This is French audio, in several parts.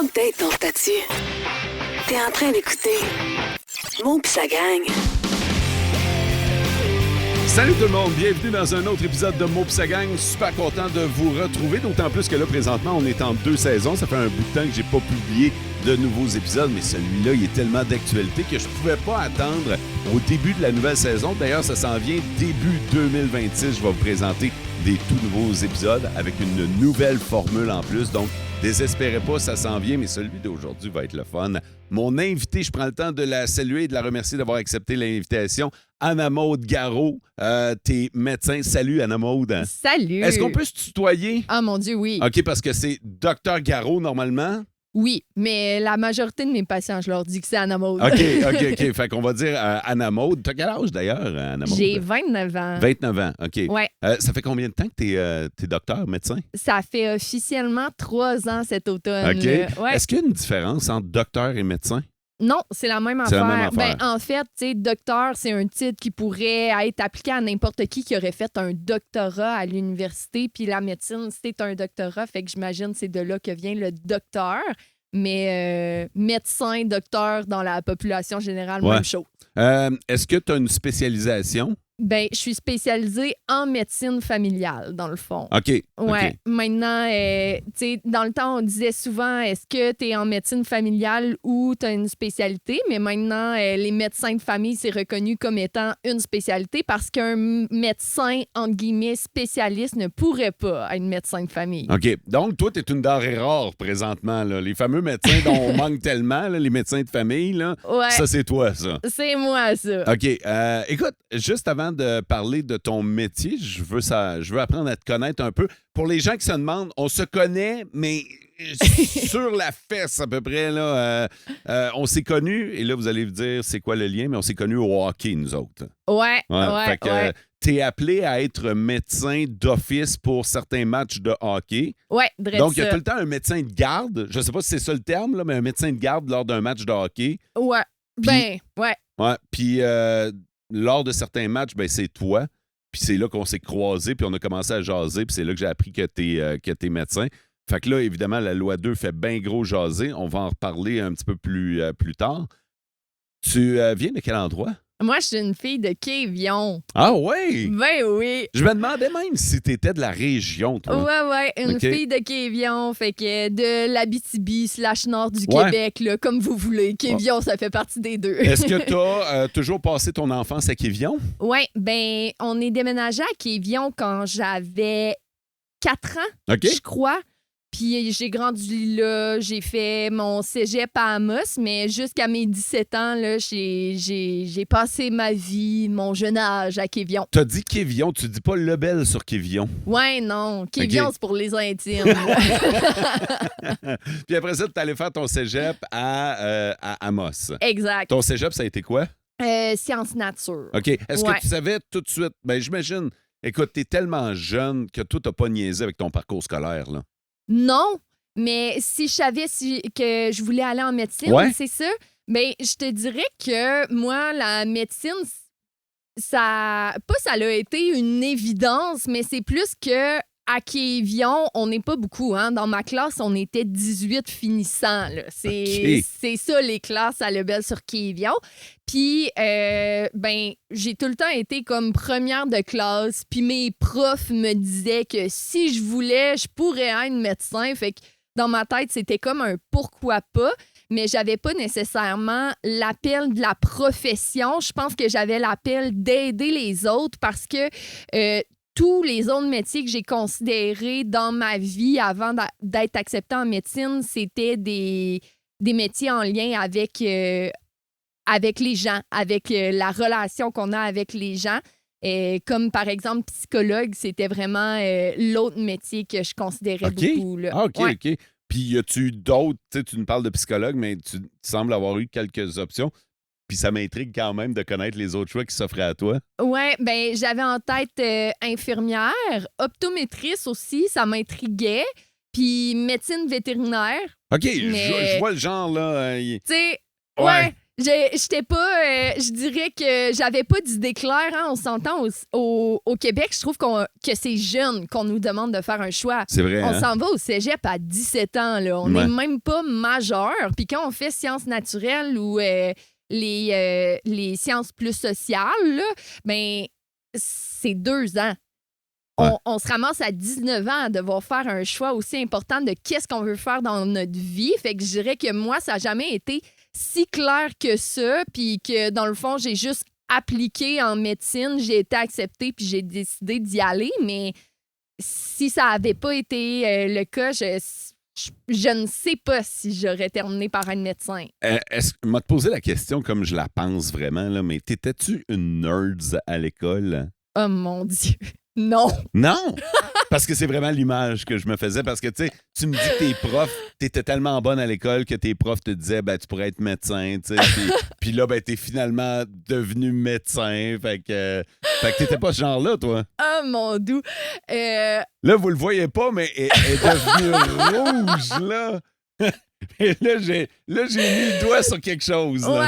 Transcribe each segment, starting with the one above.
Update ton statut. T'es en train d'écouter Mo pis sa gang. Salut tout le monde, bienvenue dans un autre épisode de Mo pis sa gang. Super content de vous retrouver, d'autant plus que là, présentement, on est en 2 saisons. Ça fait un bout de temps que j'ai pas publié de nouveaux épisodes, mais celui-là, il est tellement d'actualité que je pouvais pas attendre au début de la nouvelle saison. D'ailleurs, ça s'en vient début 2026. Je vais vous présenter des tout nouveaux épisodes avec une nouvelle formule en plus. Donc, désespérez pas, ça s'en vient, mais celui d'aujourd'hui va être le fun. Mon invité, je prends le temps de la saluer et de la remercier d'avoir accepté l'invitation. Anna-Maude Garot, t'es médecin. Salut, Anna-Maude. Salut. Est-ce qu'on peut se tutoyer? Ah, mon Dieu, oui. OK, parce que c'est Dr Garot, normalement. Oui, mais la majorité de mes patients, je leur dis que c'est Anna-Maude. OK. Fait qu'on va dire Anna-Maude. T'as quel âge, d'ailleurs, Anna-Maude? J'ai 29 ans. 29 ans, OK. Ouais. Ça fait combien de temps que t'es docteur, médecin? Ça fait officiellement 3 ans cet automne. OK. Ouais. Est-ce qu'il y a une différence entre docteur et médecin? Non, c'est la même C'est affaire. la même affaire. Ben, en fait, tu sais, docteur, c'est un titre qui pourrait être appliqué à n'importe qui aurait fait un doctorat à l'université. Puis la médecine, c'est un doctorat. Fait que j'imagine que c'est de là que vient le docteur. Mais médecin, docteur, dans la population générale, Ouais. même chose. Est-ce que tu as une spécialisation? Ben, je suis spécialisée en médecine familiale, dans le fond. OK. Ouais. OK. Maintenant, tu sais, dans le temps, on disait souvent, est-ce que tu es en médecine familiale ou tu as une spécialité? Mais maintenant, les médecins de famille, c'est reconnu comme étant une spécialité parce qu'un médecin, entre guillemets, spécialiste ne pourrait pas être médecin de famille. OK. Donc, toi, tu es une denrée rare présentement. Là. Les fameux médecins dont on manque tellement, là, les médecins de famille, là, Ouais. ça, c'est toi, ça. C'est moi, ça. OK. Écoute, juste avant de parler de ton métier, je veux apprendre à te connaître un peu. Pour les gens qui se demandent, on se connaît, mais sur la fesse à peu près, là, on s'est connus, et là, vous allez vous dire c'est quoi le lien, mais on s'est connus au hockey, nous autres. Ouais. Fait que t'es appelé à être médecin d'office pour certains matchs de hockey. Ouais, Donc, il y a tout le temps un médecin de garde. Je sais pas si c'est ça le terme, là, mais un médecin de garde lors d'un match de hockey. Ouais. Puis- Ouais. Ouais. Puis, lors de certains matchs, ben, c'est toi. Puis c'est là qu'on s'est croisés, puis on a commencé à jaser, puis c'est là que j'ai appris que t'es médecin. Fait que là, évidemment, la loi 2 fait bien gros jaser. On va en reparler un petit peu plus tard. Tu viens de quel endroit? Moi, je suis une fille de Quévillon. Ah oui! Ben oui. Je me demandais même si t'étais de la région, toi. Ouais, une OK. fille de Quévillon, fait que de l'Abitibi/Nord du Ouais. Québec, là, comme vous voulez. Quévillon, ça fait partie des deux. Est-ce que t'as toujours passé ton enfance à Quévillon? Ouais, ben, on est déménagé à Quévillon quand j'avais 4 ans, OK. je crois. Puis j'ai grandi là, j'ai fait mon cégep à Amos, mais jusqu'à mes 17 ans, là, j'ai passé ma vie, mon jeune âge à Quévillon. T'as dit Quévillon, tu dis pas Lebel sur Quévillon. Ouais, non, Quévillon, OK. c'est pour les intimes. Puis après ça, t'es allé faire ton cégep à Amos. Exact. Ton cégep, ça a été quoi? Sciences nature. OK. Est-ce Ouais. que tu savais tout de suite? Ben, j'imagine. Écoute, t'es tellement jeune que toi, t'as pas niaisé avec ton parcours scolaire, là. Non, mais si je savais que je voulais aller en médecine, Ouais. c'est ça, bien, je te dirais que moi, la médecine, ça l'a été une évidence, mais c'est plus que à Quévillon, on n'est pas beaucoup. Hein? Dans ma classe, on était 18 finissants. Là. OK. C'est ça, les classes à Lebel sur Quévillon. Puis, ben, j'ai tout le temps été comme première de classe. Puis mes profs me disaient que si je voulais, je pourrais être médecin. Fait que dans ma tête, c'était comme un pourquoi pas. Mais j'avais pas nécessairement l'appel de la profession. Je pense que j'avais l'appel d'aider les autres parce que tous les autres métiers que j'ai considérés dans ma vie avant d'être acceptée en médecine, c'était des métiers en lien avec les gens, avec la relation qu'on a avec les gens. Comme par exemple psychologue, c'était vraiment l'autre métier que je considérais OK. beaucoup. Là. Ah, OK, Ouais. OK. Puis, y a-tu d'autres? Tu sais, tu nous parles de psychologue, mais tu sembles avoir eu quelques options. Puis, ça m'intrigue quand même de connaître les autres choix qui s'offraient à toi. Ouais, ben j'avais en tête infirmière, optométrice aussi, ça m'intriguait, puis médecine vétérinaire. OK, Mais- je vois le genre, là. Tu sais, Ouais. ouais, J'étais pas. Je dirais que j'avais pas d'idée claire. Hein, on s'entend au Québec. Je trouve que c'est jeune qu'on nous demande de faire un choix. C'est vrai, On hein? s'en va au cégep à 17 ans. Là. On n'est même pas majeur. Puis quand on fait sciences naturelles ou les sciences plus sociales, là, ben, c'est 2 ans. Ouais. On se ramasse à 19 ans à devoir faire un choix aussi important de qu'est-ce qu'on veut faire dans notre vie. Fait que je dirais que moi, ça n'a jamais été si clair que ça, puis que dans le fond, j'ai juste appliqué en médecine, j'ai été acceptée, puis j'ai décidé d'y aller. Mais si ça n'avait pas été le cas, je ne sais pas si j'aurais terminé par être médecin. Est-ce que m'a posé la question comme je la pense vraiment, là, mais t'étais-tu une nerd à l'école? Oh mon Dieu, non! Non! Parce que c'est vraiment l'image que je me faisais. Parce que, tu sais, tu me dis que tes profs, t'étais tellement bonne à l'école que tes profs te disaient, ben, tu pourrais être médecin, tu sais. Puis là, ben, t'es finalement devenu médecin. Fait que t'étais pas ce genre-là, toi. Oh mon Dieu! Là, vous le voyez pas, mais elle est devenue rouge, là. Et là, j'ai mis le doigt sur quelque chose. Là. Ouais.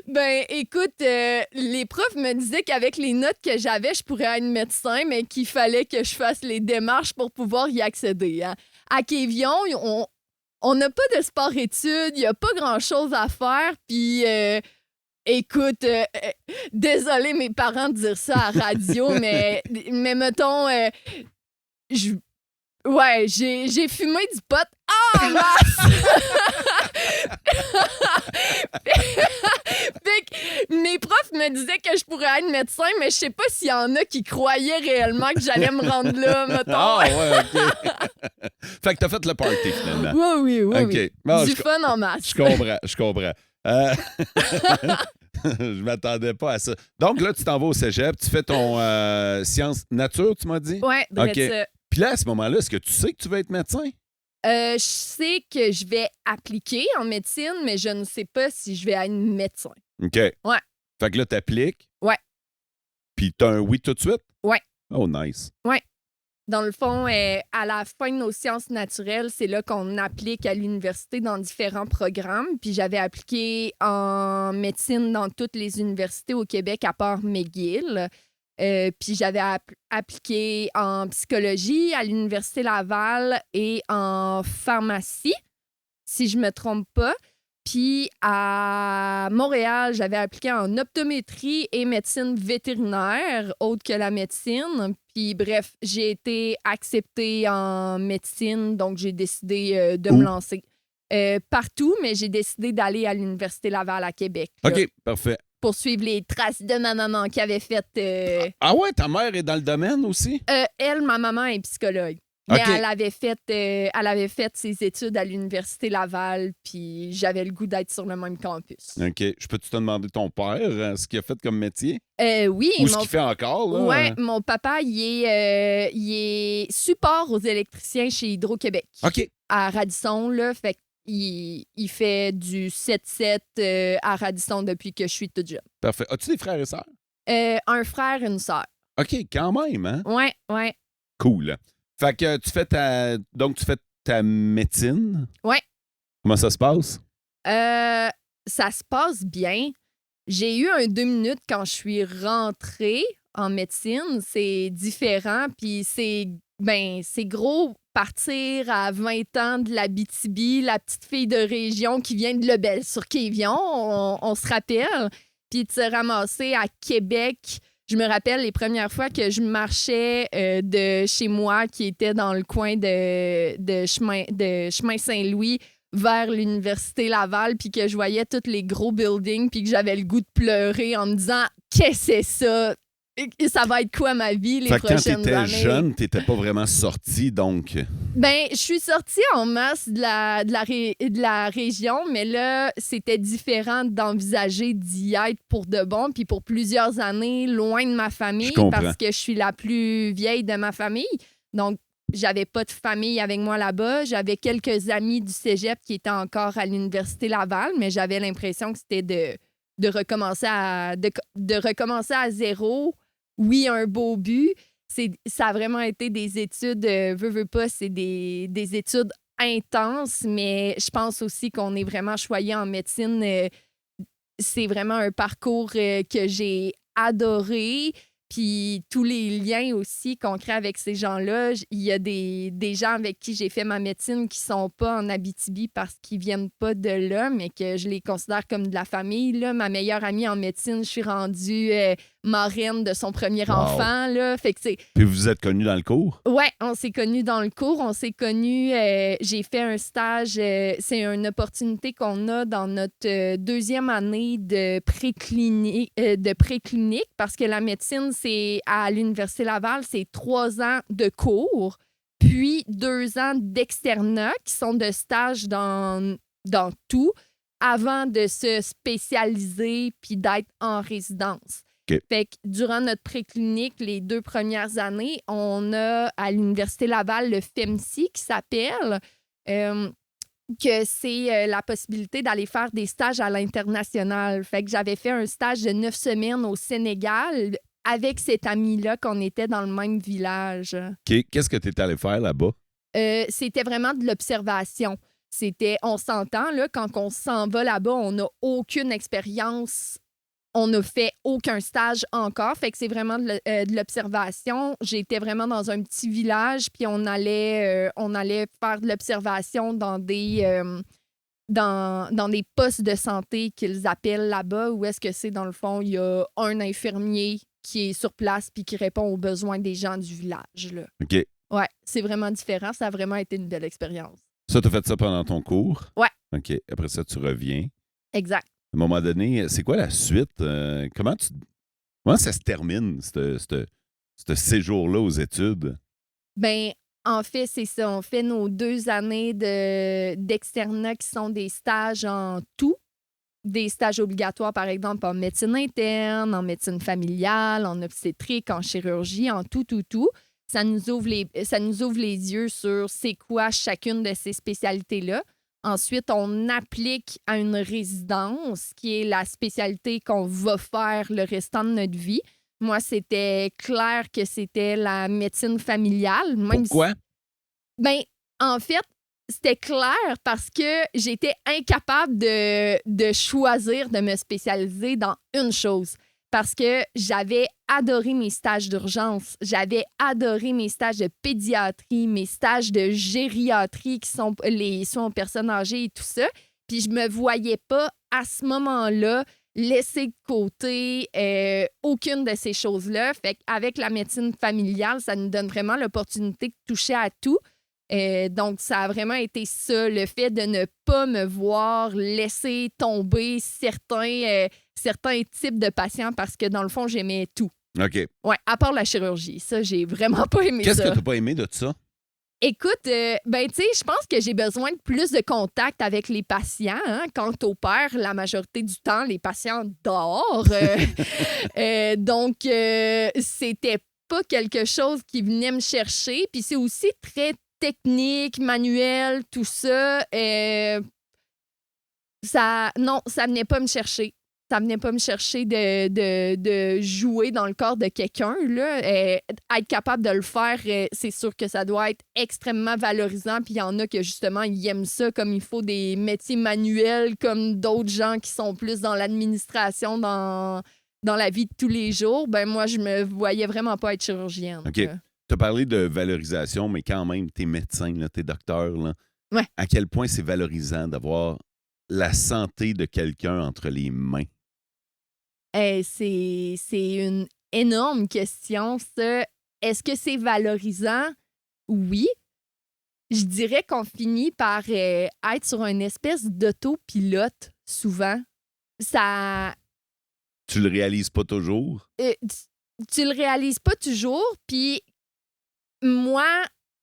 Ben, écoute, les profs me disaient qu'avec les notes que j'avais, je pourrais être médecin, mais qu'il fallait que je fasse les démarches pour pouvoir y accéder. Hein. À Quévillon, on n'a pas de sport-études, il n'y a pas grand-chose à faire, puis... écoute, désolé mes parents de dire ça à radio, mais mettons, ouais, j'ai fumé du pot en masse! Fait que mes profs me disaient que je pourrais être médecin, mais je sais pas s'il y en a qui croyaient réellement que j'allais me rendre là, mettons. Ah, ouais, OK. Fait que t'as fait le party, finalement. Oui. OK. Bon, du fun en masse. Je comprends. Je m'attendais pas à ça. Donc là, tu t'en vas au cégep, tu fais ton sciences nature, tu m'as dit? Ouais, OK. ça. Puis là, à ce moment-là, est-ce que tu sais que tu vas être médecin? Je sais que je vais appliquer en médecine, mais je ne sais pas si je vais être médecin. OK. Ouais. Fait que là, t'appliques. Ouais. Puis t'as un oui tout de suite? Ouais. Oh, nice. Ouais. Dans le fond, à la fin de nos sciences naturelles, c'est là qu'on applique à l'université dans différents programmes. Puis j'avais appliqué en médecine dans toutes les universités au Québec à part McGill. Puis j'avais appliqué en psychologie à l'Université Laval et en pharmacie, si je me trompe pas. Puis à Montréal, j'avais appliqué en optométrie et médecine vétérinaire, autre que la médecine. Puis bref, j'ai été acceptée en médecine, donc j'ai décidé de me lancer partout, mais j'ai décidé d'aller à l'Université Laval à Québec. OK, là, parfait. pour suivre les traces de ma maman qui avait fait... Ah ouais, ta mère est dans le domaine aussi? elle, ma maman, est psychologue. Mais OK. elle avait fait ses études à l'Université Laval, puis j'avais le goût d'être sur le même campus. OK. Je peux-tu te demander ton père, ce qu'il a fait comme métier? Oui. Ou ce qu'il fait encore, là? Ouais, mon papa, il est support aux électriciens chez Hydro-Québec. OK. À Radisson, là, fait qu'il fait du 7-7 à Radisson depuis que je suis toute jeune. Parfait. As-tu des frères et sœurs? Un frère, une sœur. OK, quand même, hein? Ouais. Cool. Fait que tu fais ta médecine? Ouais. Comment ça se passe? Ça se passe bien. J'ai eu un 2 minutes quand je suis rentrée en médecine. C'est différent, puis c'est gros partir à 20 ans de l'Abitibi, la petite fille de région qui vient de Lebel-sur-Quévillon, on se rappelle, puis de se ramasser à Québec. Je me rappelle les premières fois que je marchais de chez moi, qui était dans le coin de chemin Saint-Louis, vers l'Université Laval, puis que je voyais tous les gros buildings, puis que j'avais le goût de pleurer en me disant « Qu'est-ce que c'est ça? Ça va être quoi ma vie les prochaines années? » Fait que quand t'étais jeune, t'étais pas vraiment sortie, donc... Ben, je suis sortie en masse de la région, mais là, c'était différent d'envisager d'y être pour de bon, puis pour plusieurs années, loin de ma famille, parce que je suis la plus vieille de ma famille. Donc, j'avais pas de famille avec moi là-bas. J'avais quelques amis du cégep qui étaient encore à l'Université Laval, mais j'avais l'impression que c'était de recommencer à zéro. Oui, un beau but. Ça a vraiment été des études, veux pas, c'est des études intenses, mais je pense aussi qu'on est vraiment choyé en médecine. c'est vraiment un parcours que j'ai adoré. Puis tous les liens aussi qu'on crée avec ces gens-là, il y a des gens avec qui j'ai fait ma médecine qui sont pas en Abitibi parce qu'ils viennent pas de là, mais que je les considère comme de la famille. Là. Ma meilleure amie en médecine, je suis rendue marraine de son premier enfant. Là. Fait que c'est... Puis vous vous êtes connus dans le cours? Ouais, on s'est connus dans le cours. On s'est connus. J'ai fait un stage. C'est une opportunité qu'on a dans notre deuxième année de préclinique, parce que la médecine, c'est à l'Université Laval, c'est 3 ans de cours, puis 2 ans d'externat qui sont de stage dans tout avant de se spécialiser puis d'être en résidence. Okay. Fait que durant notre préclinique, les 2 premières années, on a à l'Université Laval le FEMSI qui s'appelle, que c'est la possibilité d'aller faire des stages à l'international. Fait que j'avais fait un stage de 9 semaines au Sénégal avec cette amie-là qu'on était dans le même village. OK. Qu'est-ce que tu es allé faire là-bas? C'était vraiment de l'observation. On s'entend, là, quand on s'en va là-bas, on n'a aucune expérience. On n'a fait aucun stage encore, fait que c'est vraiment de l'observation. J'étais vraiment dans un petit village, puis on allait faire de l'observation dans des postes de santé qu'ils appellent là-bas, où est-ce que c'est, dans le fond, il y a un infirmier qui est sur place puis qui répond aux besoins des gens du village. Là. OK. Ouais, c'est vraiment différent. Ça a vraiment été une belle expérience. Ça, tu as fait ça pendant ton cours? Ouais. OK. Après ça, tu reviens. Exact. À un moment donné, c'est quoi la suite? Comment ça se termine, ce séjour-là aux études? Ben, en fait, c'est ça. On fait nos 2 années d'externat qui sont des stages en tout. Des stages obligatoires, par exemple, en médecine interne, en médecine familiale, en obstétrique, en chirurgie, en tout. Ça nous ouvre les yeux sur c'est quoi chacune de ces spécialités-là. Ensuite, on applique à une résidence, qui est la spécialité qu'on va faire le restant de notre vie. Moi, c'était clair que c'était la médecine familiale. Même Pourquoi? En fait, c'était clair parce que j'étais incapable de choisir de me spécialiser dans une chose. Parce que j'avais adoré mes stages d'urgence, j'avais adoré mes stages de pédiatrie, mes stages de gériatrie qui sont les soins aux personnes âgées et tout ça. Puis je me voyais pas à ce moment-là laisser de côté aucune de ces choses-là. Fait qu'avec la médecine familiale, ça nous donne vraiment l'opportunité de toucher à tout. Donc, ça a vraiment été ça, le fait de ne pas me voir laisser tomber certains types de patients parce que, dans le fond, j'aimais tout. OK. Ouais, à part la chirurgie. Ça, j'ai vraiment pas aimé ça. Qu'est-ce que t'as pas aimé de ça? Écoute, tu sais, je pense que j'ai besoin de plus de contact avec les patients. Hein? Quant au père, la majorité du temps, les patients dorment. Donc, c'était pas quelque chose qui venait me chercher. Puis c'est aussi très technique, manuel, tout ça. Ça venait pas me chercher. Ça venait pas me chercher de jouer dans le corps de quelqu'un. Là. Être capable de le faire, c'est sûr que ça doit être extrêmement valorisant. Puis il y en a que, justement, ils aiment ça comme il faut des métiers manuels, comme d'autres gens qui sont plus dans l'administration, dans la vie de tous les jours. Ben moi, je me voyais vraiment pas être chirurgienne. OK. Tu as parlé de valorisation, mais quand même, t'es médecin, t'es docteur. Là. Ouais. À quel point c'est valorisant d'avoir la santé de quelqu'un entre les mains? C'est une énorme question, ça. Est-ce que c'est valorisant? Oui. Je dirais qu'on finit par être sur une espèce d'autopilote, souvent. Ça... Tu le réalises pas toujours? Tu le réalises pas toujours, puis moi,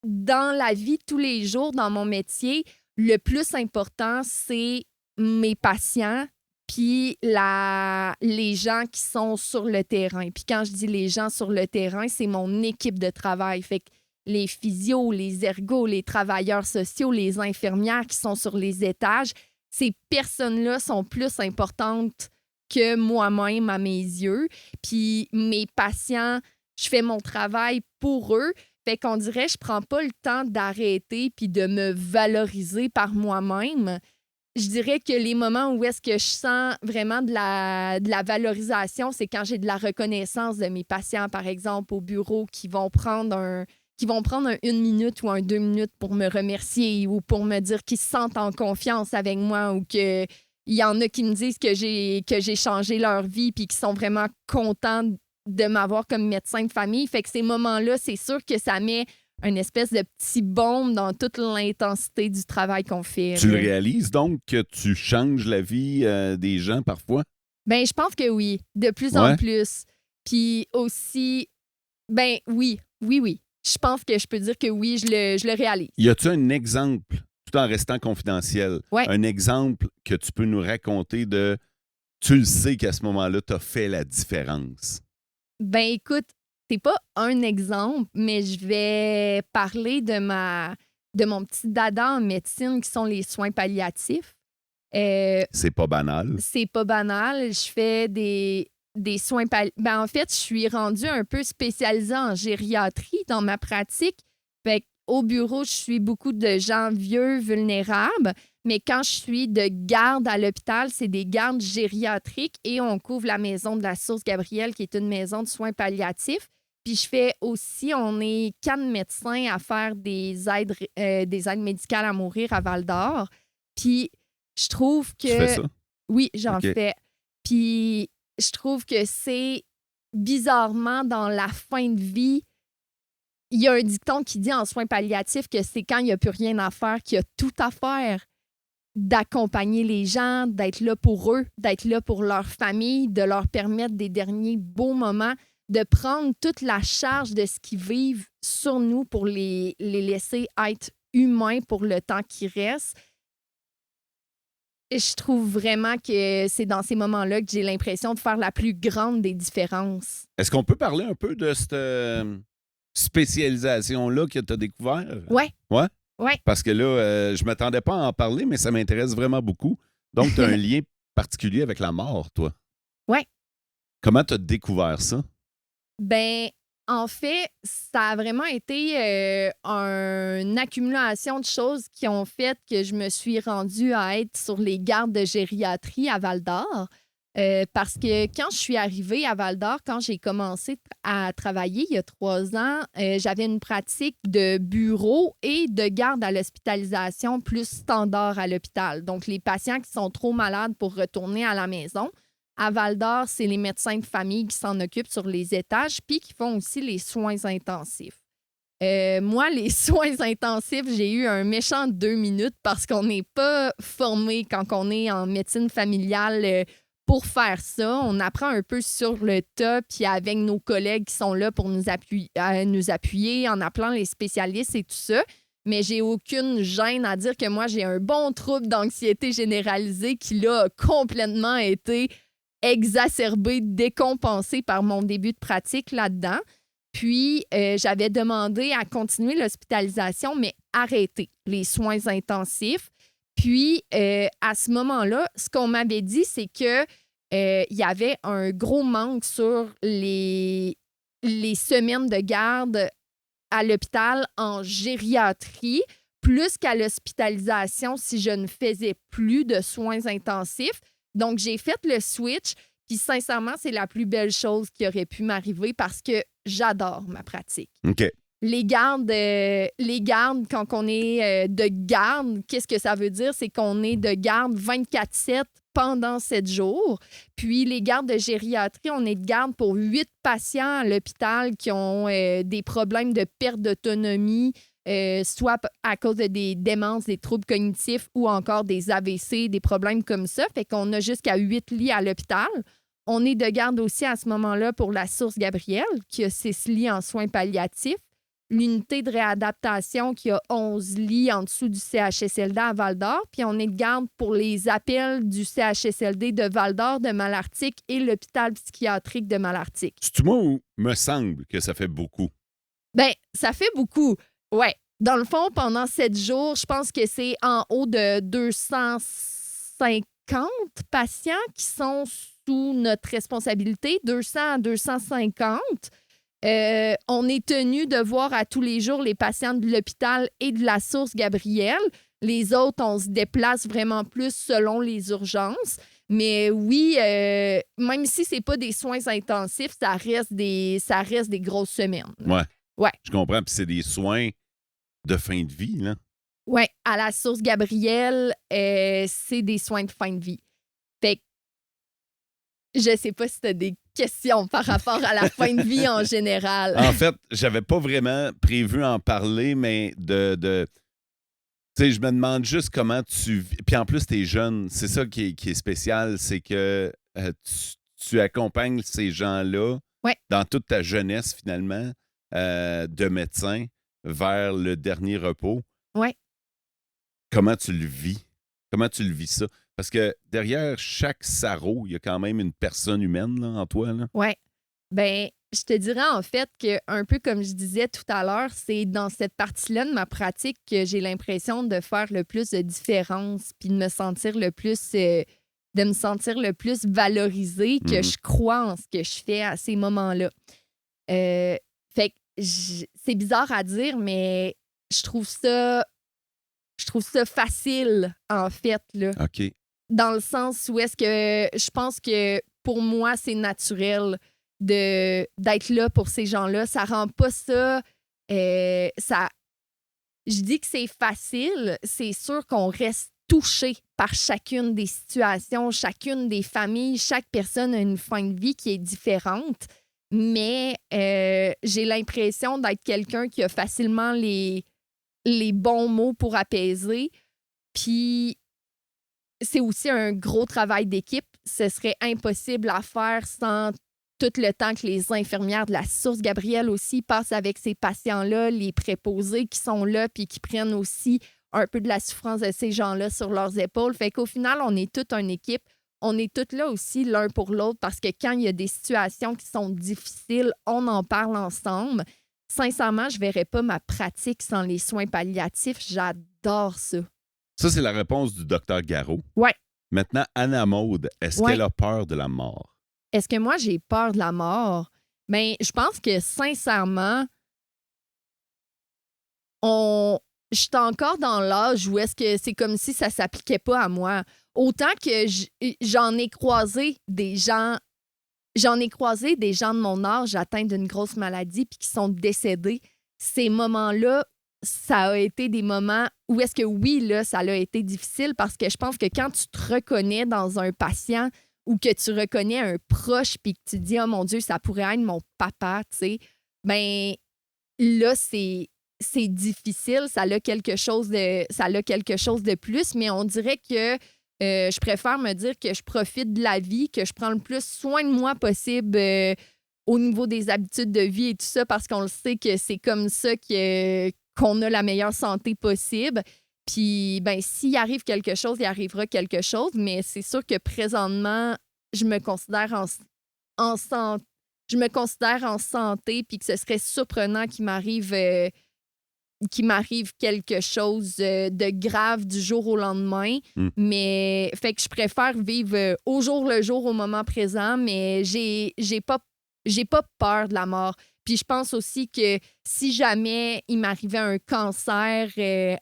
dans la vie de tous les jours, dans mon métier, le plus important, c'est mes patients puis les gens qui sont sur le terrain. Puis quand je dis les gens sur le terrain, c'est mon équipe de travail. Fait que les physios, les ergos, les travailleurs sociaux, les infirmières qui sont sur les étages, ces personnes-là sont plus importantes que moi-même à mes yeux. Puis mes patients, je fais mon travail pour eux. Fait qu'on dirait, je prends pas le temps d'arrêter puis de me valoriser par moi-même. je dirais que les moments où est-ce que je sens vraiment de la valorisation, c'est quand j'ai de la reconnaissance de mes patients, par exemple, au bureau, qui vont prendre une minute ou 2 minutes pour me remercier ou pour me dire qu'ils se sentent en confiance avec moi ou que il y en a qui me disent que j'ai changé leur vie puis qui sont vraiment contents de m'avoir comme médecin de famille. Fait que ces moments-là, c'est sûr que ça met une espèce de petit baume dans toute l'intensité du travail qu'on fait. Tu le réalises donc que tu changes la vie des gens parfois? Ben, je pense que oui, de plus en plus. Puis aussi, ben oui. Je pense que je peux dire que oui, je le réalise. Y a-tu un exemple, tout en restant confidentiel, un exemple que tu peux nous raconter de tu le sais qu'à ce moment-là, tu as fait la différence? Ben écoute, c'est pas un exemple, mais je vais parler de mon petit dada en médecine qui sont les soins palliatifs. C'est pas banal. C'est pas banal. Je fais des soins palliatifs. Ben, en fait, je suis rendue un peu spécialisée en gériatrie dans ma pratique. Fait au bureau, je suis beaucoup de gens vieux, vulnérables. Mais quand je suis de garde à l'hôpital, c'est des gardes gériatriques et on couvre la maison de la Source Gabrielle, qui est une maison de soins palliatifs. Puis je fais aussi, on est 4 médecins à faire des aides médicales à mourir à Val-d'Or. Puis je trouve que... Tu fais ça? Oui, j'en fais. Puis je trouve que c'est bizarrement dans la fin de vie, il y a un dicton qui dit en soins palliatifs que c'est quand il n'y a plus rien à faire qu'il y a tout à faire. D'accompagner les gens, d'être là pour eux, d'être là pour leur famille, de leur permettre des derniers beaux moments, de prendre toute la charge de ce qu'ils vivent sur nous pour les laisser être humains pour le temps qui reste. Je trouve vraiment que c'est dans ces moments-là que j'ai l'impression de faire la plus grande des différences. Est-ce qu'on peut parler un peu de cette spécialisation-là que tu as découvert? Ouais. Ouais? Oui. Parce que là, je ne m'attendais pas à en parler, mais ça m'intéresse vraiment beaucoup. Donc, tu as un lien particulier avec la mort, toi. Oui. Comment tu as découvert ça? Ben, en fait, ça a vraiment été une accumulation de choses qui ont fait que je me suis rendue à être sur les gardes de gériatrie à Val-d'Or. Parce que quand je suis arrivée à Val-d'Or, quand j'ai commencé à travailler il y a 3 ans, j'avais une pratique de bureau et de garde à l'hospitalisation plus standard à l'hôpital. Donc, les patients qui sont trop malades pour retourner à la maison. À Val-d'Or, c'est les médecins de famille qui s'en occupent sur les étages puis qui font aussi les soins intensifs. Moi, les soins intensifs, j'ai eu un méchant 2 minutes parce qu'on n'est pas formé quand on est en médecine familiale pour faire ça. On apprend un peu sur le tas, puis avec nos collègues qui sont là pour nous appuyer en appelant les spécialistes et tout ça. Mais j'ai aucune gêne à dire que moi, j'ai un bon trouble d'anxiété généralisée qui, là, a complètement été exacerbé, décompensé par mon début de pratique là-dedans. Puis, j'avais demandé à continuer l'hospitalisation, mais arrêter les soins intensifs. Puis, à ce moment-là, ce qu'on m'avait dit, c'est que il y avait un gros manque sur les semaines de garde à l'hôpital en gériatrie, plus qu'à l'hospitalisation si je ne faisais plus de soins intensifs. Donc, j'ai fait le switch. Puis, sincèrement, c'est la plus belle chose qui aurait pu m'arriver parce que j'adore ma pratique. OK. Les gardes, quand on est de garde, qu'est-ce que ça veut dire? C'est qu'on est de garde 24/7 pendant 7 jours. Puis les gardes de gériatrie, on est de garde pour 8 patients à l'hôpital qui ont des problèmes de perte d'autonomie, soit à cause de des démences, des troubles cognitifs ou encore des AVC, des problèmes comme ça. Fait qu'on a jusqu'à 8 lits à l'hôpital. On est de garde aussi à ce moment-là pour la Source Gabrielle, qui a 6 lits en soins palliatifs. L'unité de réadaptation qui a 11 lits en dessous du CHSLD à Val-d'Or. Puis on est de garde pour les appels du CHSLD de Val-d'Or, de Malartic et l'hôpital psychiatrique de Malartic. C'est-tu moi ou me semble que ça fait beaucoup? Bien, ça fait beaucoup. Ouais. Dans le fond, pendant 7 jours, je pense que c'est en haut de 250 patients qui sont sous notre responsabilité, 200 à 250. On est tenu de voir à tous les jours les patients de l'hôpital et de la source Gabriel. Les autres, on se déplace vraiment plus selon les urgences. Mais oui, même si c'est pas des soins intensifs, ça reste des grosses semaines. Ouais. Ouais. Je comprends. Puis c'est des soins de fin de vie, là. Oui, à la source Gabriel, c'est des soins de fin de vie. Fait que je sais pas si tu as des questions par rapport à la fin de vie en général. En fait, j'avais pas vraiment prévu en parler, mais tu sais, je me demande juste comment tu vis. Puis en plus, tu es jeune. C'est ça qui est spécial, c'est que tu accompagnes ces gens-là Ouais. dans toute ta jeunesse, finalement, de médecin vers le dernier repos. Ouais. Comment tu le vis? Comment tu le vis ça? Parce que derrière chaque sarreau, il y a quand même une personne humaine là, en toi. Là. Oui. Ben, je te dirais en fait que, un peu comme je disais tout à l'heure, c'est dans cette partie-là de ma pratique que j'ai l'impression de faire le plus de différence puis de me sentir le plus valorisée que je crois en ce que je fais à ces moments-là. Fait que c'est bizarre à dire, mais je trouve ça facile, en fait, là. OK. Dans le sens où est-ce que je pense que pour moi, c'est naturel d'être là pour ces gens-là. Ça rend pas ça. Je dis que c'est facile. C'est sûr qu'on reste touché par chacune des situations, chacune des familles. Chaque personne a une fin de vie qui est différente. Mais j'ai l'impression d'être quelqu'un qui a facilement les bons mots pour apaiser. Puis c'est aussi un gros travail d'équipe. Ce serait impossible à faire sans tout le temps que les infirmières de la source Gabriel aussi passent avec ces patients-là, les préposés qui sont là puis qui prennent aussi un peu de la souffrance de ces gens-là sur leurs épaules. Fait qu'au final, on est toute une équipe. On est toutes là aussi l'un pour l'autre parce que quand il y a des situations qui sont difficiles, on en parle ensemble. Sincèrement, je ne verrais pas ma pratique sans les soins palliatifs. J'adore ça. Ça, c'est la réponse du docteur Garot. Ouais. Maintenant, Anna Maude, est-ce qu'elle a peur de la mort? Est-ce que moi, j'ai peur de la mort? Bien, je pense que, sincèrement, je suis encore dans l'âge où est-ce que c'est comme si ça ne s'appliquait pas à moi. Autant que j'en ai croisé des gens de mon âge atteints d'une grosse maladie puis qui sont décédés. Ces moments-là, ça a été des moments où est-ce que oui, là, ça a été difficile parce que je pense que quand tu te reconnais dans un patient ou que tu reconnais un proche puis que tu te dis « Oh mon Dieu, ça pourrait être mon papa », tu sais, ben là, c'est difficile, ça a quelque chose de plus, mais on dirait que je préfère me dire que je profite de la vie, que je prends le plus soin de moi possible au niveau des habitudes de vie et tout ça, parce qu'on le sait que c'est comme ça qu'on a la meilleure santé possible. Puis, ben, s'il arrive quelque chose, il arrivera quelque chose, mais c'est sûr que présentement, je me considère en santé, puis que ce serait surprenant qu'il m'arrive quelque chose de grave du jour au lendemain. Mais fait que je préfère vivre au jour le jour, au moment présent, mais j'ai pas peur de la mort. Puis je pense aussi que si jamais il m'arrivait un cancer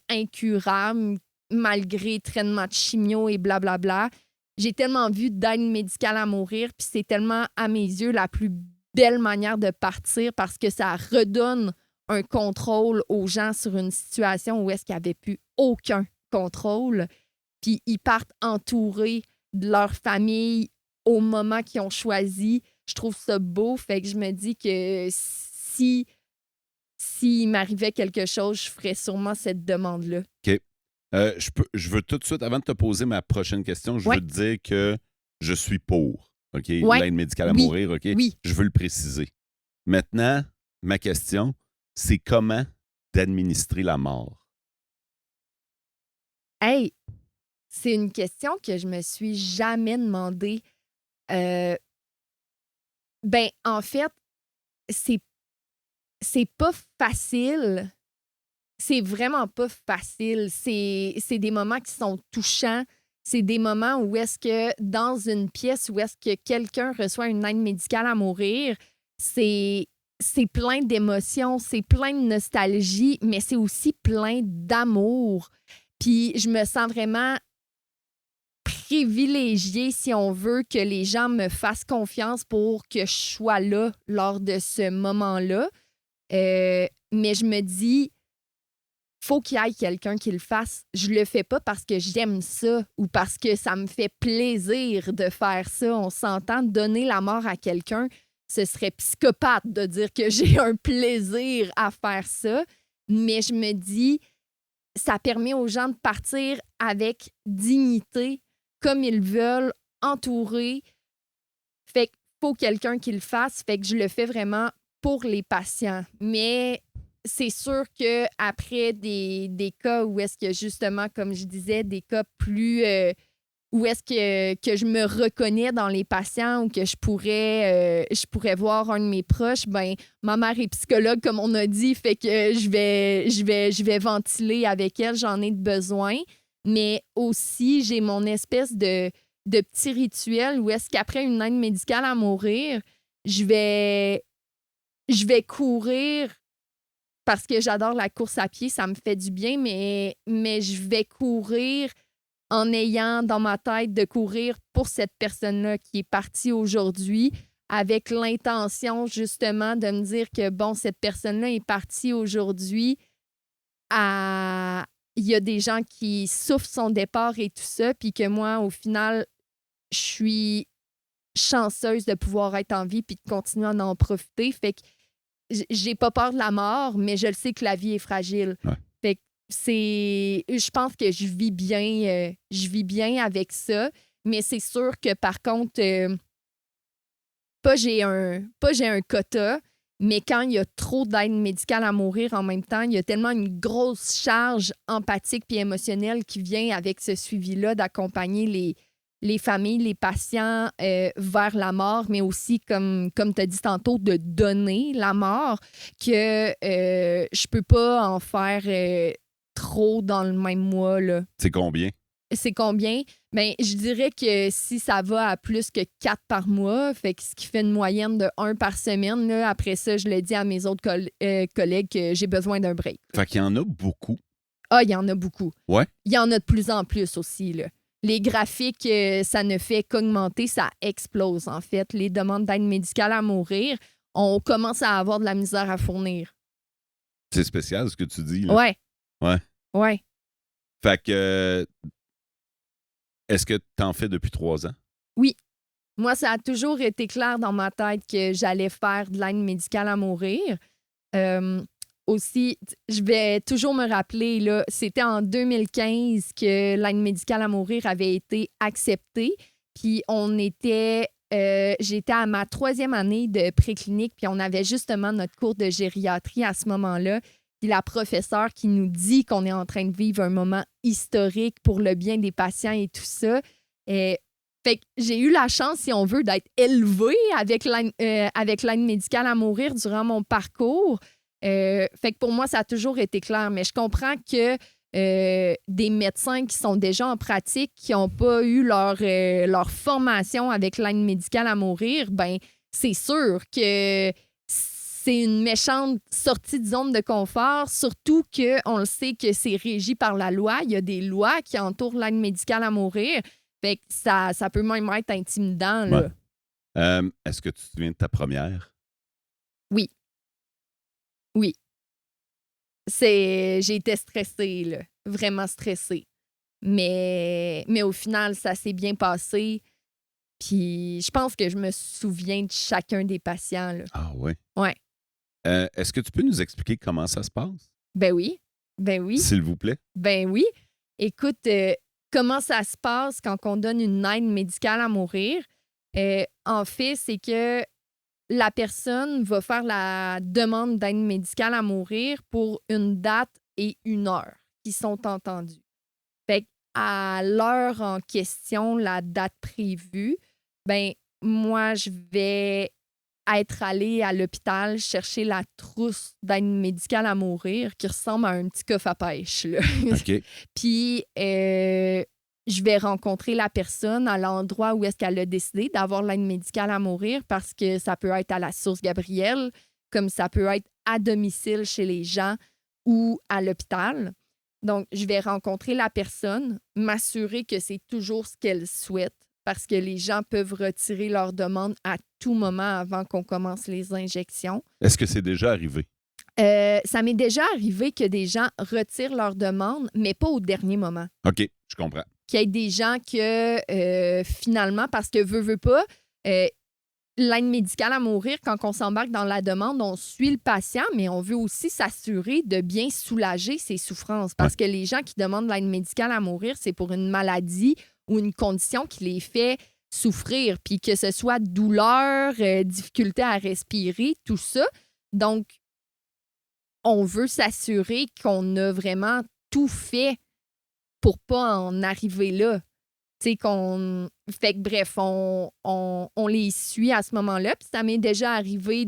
incurable, malgré traitement de chimio et blablabla, j'ai tellement vu d'aide médicale à mourir, puis c'est tellement, à mes yeux, la plus belle manière de partir parce que ça redonne un contrôle aux gens sur une situation où est-ce qu'il n'y avait plus aucun contrôle. Puis ils partent entourés de leur famille au moment qu'ils ont choisi. Je trouve ça beau. Fait que je me dis que s'il m'arrivait quelque chose, je ferais sûrement cette demande-là. OK. Je veux tout de suite, avant de te poser ma prochaine question, je veux te dire que je suis pour. OK? L'aide médicale à mourir, OK? Oui. Je veux le préciser. Maintenant, ma question, c'est comment d'administrer la mort? Hey, c'est une question que je me suis jamais demandé. Ben, en fait, c'est pas facile. C'est vraiment pas facile. C'est des moments qui sont touchants. C'est des moments où est-ce que dans une pièce où est-ce que quelqu'un reçoit une aide médicale à mourir, c'est c'est plein d'émotions, c'est plein de nostalgie, mais c'est aussi plein d'amour. Puis je me sens vraiment privilégiée, si on veut, que les gens me fassent confiance pour que je sois là lors de ce moment-là. Mais je me dis, faut qu'il y ait quelqu'un qui le fasse. Je le fais pas parce que j'aime ça ou parce que ça me fait plaisir de faire ça. On s'entend, donner la mort à quelqu'un, ce serait psychopathe de dire que j'ai un plaisir à faire ça. Mais je me dis, ça permet aux gens de partir avec dignité, comme ils veulent, entourés. Fait qu'il faut quelqu'un qui le fasse. Fait que je le fais vraiment pour les patients. Mais c'est sûr qu'après des cas où est-ce que, justement, comme je disais, des cas plus... où est-ce que je me reconnais dans les patients ou que je pourrais voir un de mes proches, ben ma mère est psychologue, comme on a dit, fait que je vais ventiler avec elle, j'en ai besoin. Mais aussi, j'ai mon espèce de petit rituel où est-ce qu'après une aide médicale à mourir, je vais courir parce que j'adore la course à pied, ça me fait du bien, mais je vais courir en ayant dans ma tête de courir pour cette personne-là qui est partie aujourd'hui, avec l'intention justement de me dire que, bon, cette personne-là est partie aujourd'hui, il y a des gens qui souffrent son départ et tout ça, puis que moi, au final, je suis chanceuse de pouvoir être en vie puis de continuer à en profiter. Fait que j'ai pas peur de la mort, mais je le sais que la vie est fragile. Ouais. Fait que je pense que je vis bien avec ça, mais c'est sûr que par contre, pas j'ai un quota, mais quand il y a trop d'aide médicale à mourir en même temps, il y a tellement une grosse charge empathique puis émotionnelle qui vient avec ce suivi-là d'accompagner les familles, les patients vers la mort, mais aussi, comme tu as dit tantôt, de donner la mort, que je peux pas en faire trop dans le même mois, là. C'est combien? C'est combien? Bien, je dirais que si ça va à plus que 4 par mois, fait que ce qui fait une moyenne de 1 par semaine, là, après ça, je le dis à mes autres collègues que j'ai besoin d'un break. Fait qu'il y en a beaucoup. Ah, il y en a beaucoup. Ouais? Il y en a de plus en plus aussi, là. Les graphiques, ça ne fait qu'augmenter, ça explose, en fait. Les demandes d'aide médicale à mourir, on commence à avoir de la misère à fournir. C'est spécial ce que tu dis, là. Ouais. Ouais. Ouais. Fait que... Est-ce que t'en fais depuis 3 ans? Oui. Moi, ça a toujours été clair dans ma tête que j'allais faire de l'aide médicale à mourir. Aussi, je vais toujours me rappeler, là, c'était en 2015 que l'aide médicale à mourir avait été acceptée. Puis j'étais à ma 3e année de préclinique, puis on avait justement notre cours de gériatrie à ce moment-là. Puis la professeure qui nous dit qu'on est en train de vivre un moment historique pour le bien des patients et tout ça. Fait que j'ai eu la chance, si on veut, d'être élevée avec l'aide médicale à mourir durant mon parcours. Fait que pour moi, ça a toujours été clair. Mais je comprends que des médecins qui sont déjà en pratique, qui n'ont pas eu leur formation avec l'aide médicale à mourir, ben c'est sûr que c'est une méchante sortie de zone de confort, surtout qu'on le sait que c'est régi par la loi. Il y a des lois qui entourent l'aide médicale à mourir. Fait que ça peut même être intimidant, là. Ouais. Est-ce que tu te souviens de ta première? Oui. Oui. J'ai été stressée, là. Vraiment stressée. Mais au final, ça s'est bien passé. Puis je pense que je me souviens de chacun des patients, là. Ah ouais? Ouais. Est-ce que tu peux nous expliquer comment ça se passe? Ben oui. Ben oui. S'il vous plaît. Ben oui. Écoute, comment ça se passe quand on donne une aide médicale à mourir? En fait, c'est que la personne va faire la demande d'aide médicale à mourir pour une date et une heure qui sont entendues. Fait qu'à l'heure en question, la date prévue, ben moi, je vais être allée à l'hôpital chercher la trousse d'aide médicale à mourir qui ressemble à un petit coffre à pêche, là. OK. Puis, je vais rencontrer la personne à l'endroit où est-ce qu'elle a décidé d'avoir l'aide médicale à mourir parce que ça peut être à la source Gabrielle, comme ça peut être à domicile chez les gens ou à l'hôpital. Donc, je vais rencontrer la personne, m'assurer que c'est toujours ce qu'elle souhaite parce que les gens peuvent retirer leur demande à tout moment avant qu'on commence les injections. Est-ce que c'est déjà arrivé? Ça m'est déjà arrivé que des gens retirent leur demande, mais pas au dernier moment. OK, je comprends. Qu'il y ait des gens que finalement, parce que veut pas, l'aide médicale à mourir, quand on s'embarque dans la demande, on suit le patient, mais on veut aussi s'assurer de bien soulager ses souffrances. Parce que les gens qui demandent l'aide médicale à mourir, c'est pour une maladie ou une condition qui les fait souffrir, puis que ce soit douleur, difficulté à respirer, tout ça. Donc, on veut s'assurer qu'on a vraiment tout fait pour pas en arriver là. Tu sais, Fait que bref, on les suit à ce moment-là. Puis ça m'est déjà arrivé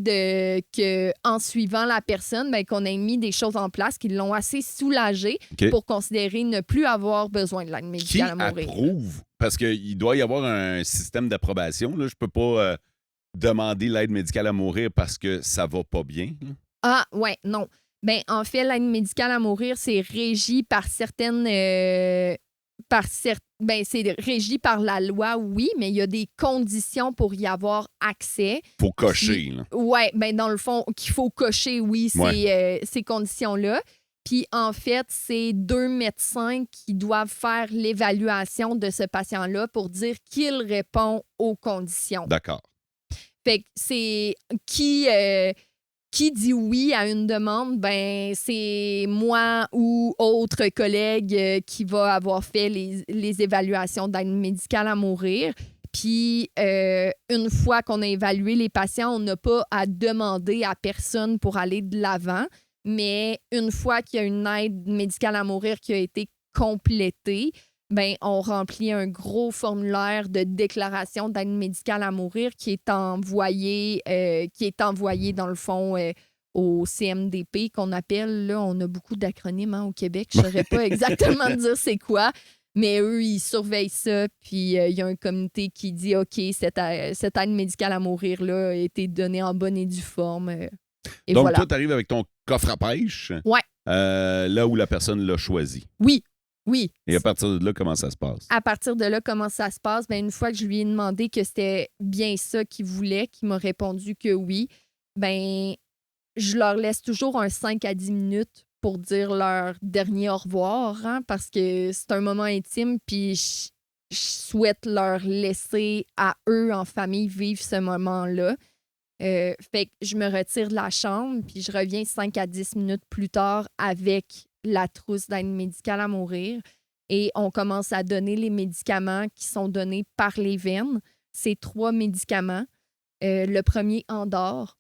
en suivant la personne, ben, qu'on ait mis des choses en place qui l'ont assez soulagé pour considérer ne plus avoir besoin de l'aide médicale à mourir. Qui approuve? Parce qu'il doit y avoir un système d'approbation. Là. Je peux pas demander l'aide médicale à mourir parce que ça va pas bien. Là. Ah, ouais, non. Ben, en fait, l'aide médicale à mourir, c'est régi par certaines... c'est régi par la loi, oui, mais il y a des conditions pour y avoir accès. Faut cocher, là. Oui, ben dans le fond, qu'il faut cocher, oui, ces conditions-là. Puis en fait, c'est 2 médecins qui doivent faire l'évaluation de ce patient-là pour dire qu'il répond aux conditions. D'accord. Fait que c'est qui dit oui à une demande, ben c'est moi ou autre collègue qui va avoir fait les évaluations d'aide médicale à mourir. Puis, une fois qu'on a évalué les patients, on n'a pas à demander à personne pour aller de l'avant. Mais une fois qu'il y a une aide médicale à mourir qui a été complétée, ben on remplit un gros formulaire de déclaration d'aide médicale à mourir qui est envoyé dans le fond au CMDP qu'on appelle. Là, on a beaucoup d'acronymes au Québec. Je ne saurais pas exactement dire c'est quoi, mais eux, ils surveillent ça. Puis il y a un comité qui dit OK, cette aide médicale à mourir-là a été donnée en bonne et due forme. Et donc, voilà. toi, tu arrives avec ton coffre à pêche. Ouais. Là où la personne l'a choisi. Oui. Oui. Et à partir de là, comment ça se passe? À partir de là, comment ça se passe? Bien, une fois que je lui ai demandé que c'était bien ça qu'il voulait, qu'il m'a répondu que oui, ben je leur laisse toujours un 5 à 10 minutes pour dire leur dernier au revoir, hein, parce que c'est un moment intime, puis je souhaite leur laisser à eux, en famille, vivre ce moment-là. Fait que je me retire de la chambre, puis je reviens 5 à 10 minutes plus tard avec la trousse d'aide médicale à mourir et on commence à donner les médicaments qui sont donnés par les veines. C'est 3 médicaments. Le premier endort.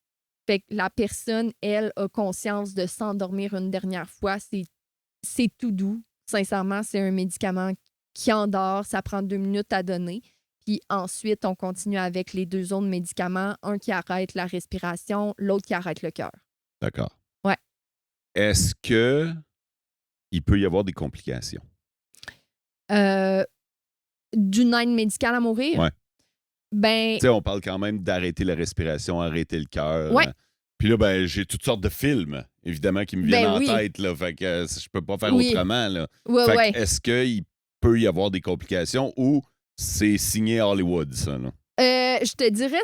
Fait que la personne, elle, a conscience de s'endormir une dernière fois. C'est tout doux. Sincèrement, c'est un médicament qui endort. Ça prend 2 minutes à donner. Puis ensuite, on continue avec les 2 autres médicaments. Un qui arrête la respiration, l'autre qui arrête le cœur. D'accord. Ouais. Est-ce que il peut y avoir des complications? D'une aide médicale à mourir? Ouais. Ben. Tu sais, on parle quand même d'arrêter la respiration, arrêter le cœur. Ouais. Puis là, ben, j'ai toutes sortes de films, évidemment, qui me viennent en tête. Là, fait que je peux pas faire autrement. Là. Ouais, Est-ce qu'il peut y avoir des complications ou c'est signé Hollywood, ça? Là? Je te dirais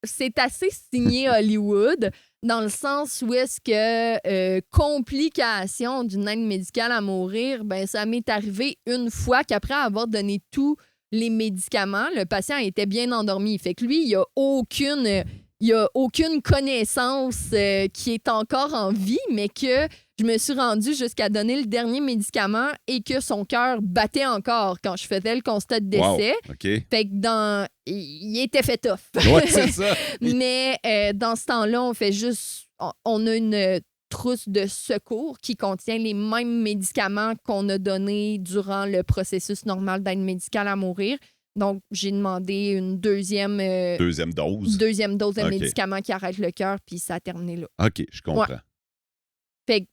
c'est assez signé Hollywood, dans le sens où est-ce que complication d'une aide médicale à mourir, ben ça m'est arrivé une fois qu'après avoir donné tous les médicaments, le patient était bien endormi. Fait que lui, il n'y a aucune connaissance qui est encore en vie, mais que je me suis rendue jusqu'à donner le dernier médicament et que son cœur battait encore quand je faisais le constat de décès. Wow. OK. Fait que il était fait tough. Ouais, c'est ça. Mais dans ce temps-là, on fait juste... On a une trousse de secours qui contient les mêmes médicaments qu'on a donnés durant le processus normal d'aide médicale à mourir. Donc, j'ai demandé une deuxième dose. Deuxième dose de médicaments qui arrête le cœur, puis ça a terminé là. OK, je comprends. Ouais. Fait que,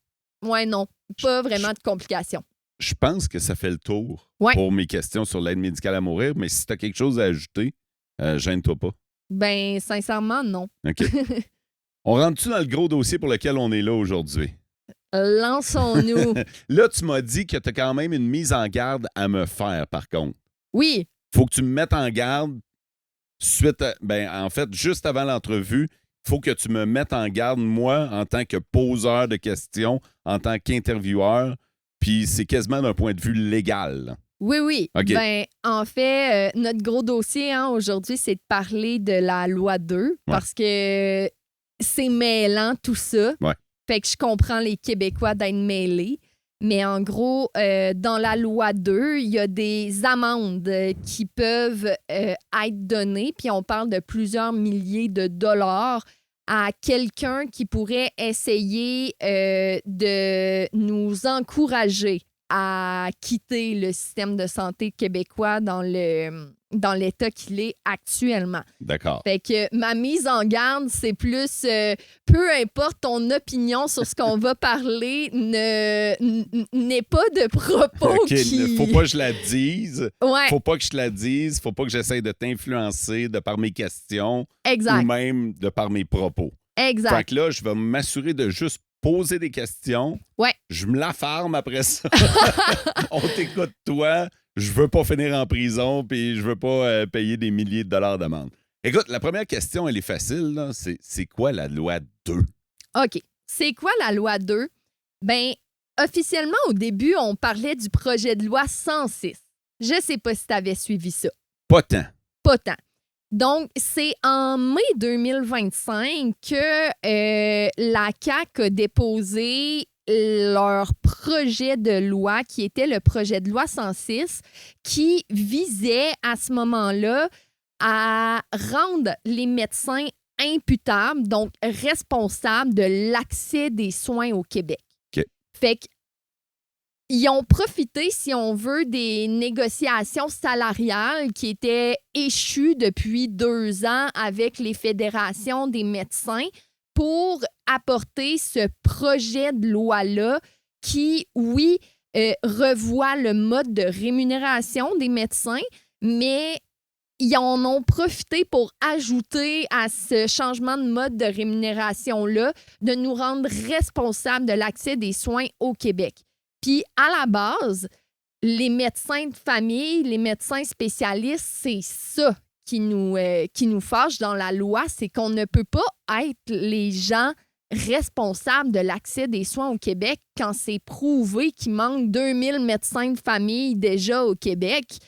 non, pas vraiment de complications. Je pense que ça fait le tour pour mes questions sur l'aide médicale à mourir, mais si tu as quelque chose à ajouter, gêne-toi pas. Ben, sincèrement, non. OK. On rentre-tu dans le gros dossier pour lequel on est là aujourd'hui? Lançons-nous. Là, tu m'as dit que tu as quand même une mise en garde à me faire, par contre. Oui. Faut que tu me mettes en garde suite à, en fait, juste avant l'entrevue, il faut que tu me mettes en garde, moi, en tant que poseur de questions, en tant qu'intervieweur, puis c'est quasiment d'un point de vue légal. Oui, oui. OK. En fait, notre gros dossier aujourd'hui, c'est de parler de la loi 2 parce que c'est mêlant tout ça. Ouais. Fait que je comprends les Québécois d'être mêlés. Mais en gros, dans la loi 2, il y a des amendes qui peuvent être données, puis on parle de plusieurs milliers de dollars à quelqu'un qui pourrait essayer de nous encourager à quitter le système de santé québécois dans l'état qu'il est actuellement. D'accord. Fait que ma mise en garde, c'est plus peu importe ton opinion sur ce qu'on va parler, n'est pas de propos qui... Faut pas que je la dise. Ouais. Faut pas que je te la dise. Faut pas que j'essaie de t'influencer de par mes questions Exact. ou même de par mes propos. Exact. Fait que là, je vais m'assurer de juste poser des questions. Ouais. Je me la farme après ça. On t'écoute, toi. Je veux pas finir en prison puis je veux pas payer des milliers de dollars d'amende. Écoute, la première question, elle est facile. Là. C'est quoi la loi 2? OK. C'est quoi la loi 2? Bien, officiellement, au début, on parlait du projet de loi 106. Je sais pas si tu avais suivi ça. Pas tant. Pas tant. Donc, c'est en mai 2025 que la CAQ a déposé leur projet de loi, qui était le projet de loi 106, qui visait à ce moment-là à rendre les médecins imputables, donc responsables de l'accès des soins au Québec. OK. Fait qu'ils ont profité, si on veut, des négociations salariales qui étaient échues depuis 2 ans avec les fédérations des médecins pour apporter ce projet de loi-là qui, oui, revoit le mode de rémunération des médecins, mais ils en ont profité pour ajouter à ce changement de mode de rémunération-là de nous rendre responsables de l'accès des soins au Québec. Puis, à la base, les médecins de famille, les médecins spécialistes, c'est ça qui nous fâche dans la loi, c'est qu'on ne peut pas être les gens responsables de l'accès des soins au Québec quand c'est prouvé qu'il manque 2000 médecins de famille déjà au Québec,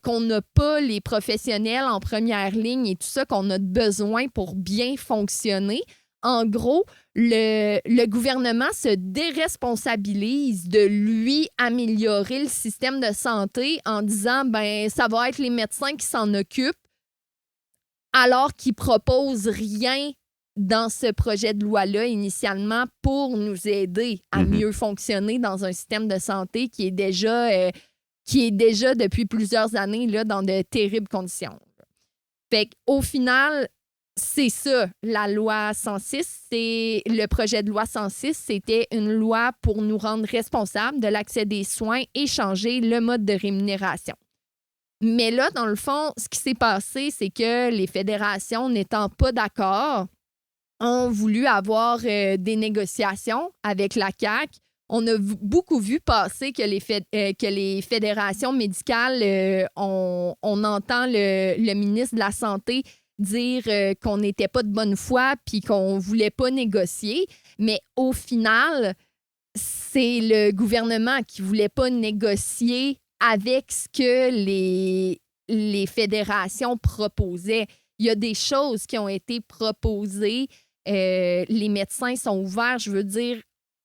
qu'on n'a pas les professionnels en première ligne et tout ça qu'on a besoin pour bien fonctionner. En gros, le gouvernement se déresponsabilise de lui améliorer le système de santé en disant ça va être les médecins qui s'en occupent, alors qu'ils proposent rien dans ce projet de loi-là initialement pour nous aider à mieux fonctionner dans un système de santé qui est déjà depuis plusieurs années là, dans de terribles conditions. Fait qu'au final, c'est ça, la loi 106. Le projet de loi 106, c'était une loi pour nous rendre responsables de l'accès des soins et changer le mode de rémunération. Mais là, dans le fond, ce qui s'est passé, c'est que les fédérations, n'étant pas d'accord, ont voulu avoir des négociations avec la CAQ. On a beaucoup vu passer que les fédérations médicales, on entend le ministre de la Santé dire qu'on n'était pas de bonne foi puis qu'on ne voulait pas négocier. Mais au final, c'est le gouvernement qui ne voulait pas négocier avec ce que les fédérations proposaient. Il y a des choses qui ont été proposées. Les médecins sont ouverts. Je veux dire,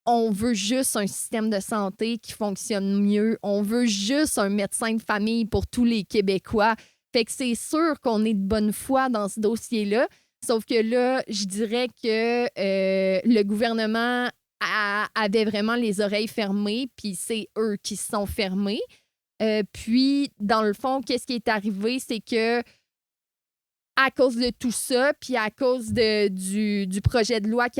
on veut juste un système de santé qui fonctionne mieux. On veut juste un médecin de famille pour tous les Québécois. Fait que c'est sûr qu'on est de bonne foi dans ce dossier-là. Sauf que là, je dirais que le gouvernement avait vraiment les oreilles fermées, puis c'est eux qui se sont fermés. Puis, dans le fond, qu'est-ce qui est arrivé? C'est que à cause de tout ça, puis à cause du projet de loi que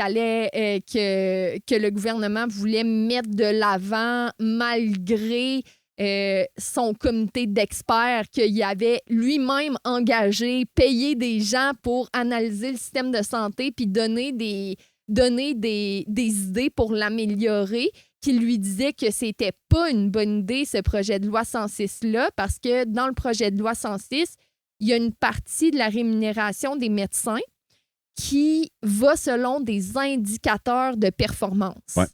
le gouvernement voulait mettre de l'avant malgré son comité d'experts qu'il avait lui-même engagé, payé des gens pour analyser le système de santé puis donner des idées pour l'améliorer, qui lui disait que c'était pas une bonne idée, ce projet de loi 106-là, parce que dans le projet de loi 106, il y a une partie de la rémunération des médecins qui va selon des indicateurs de performance. Ouais.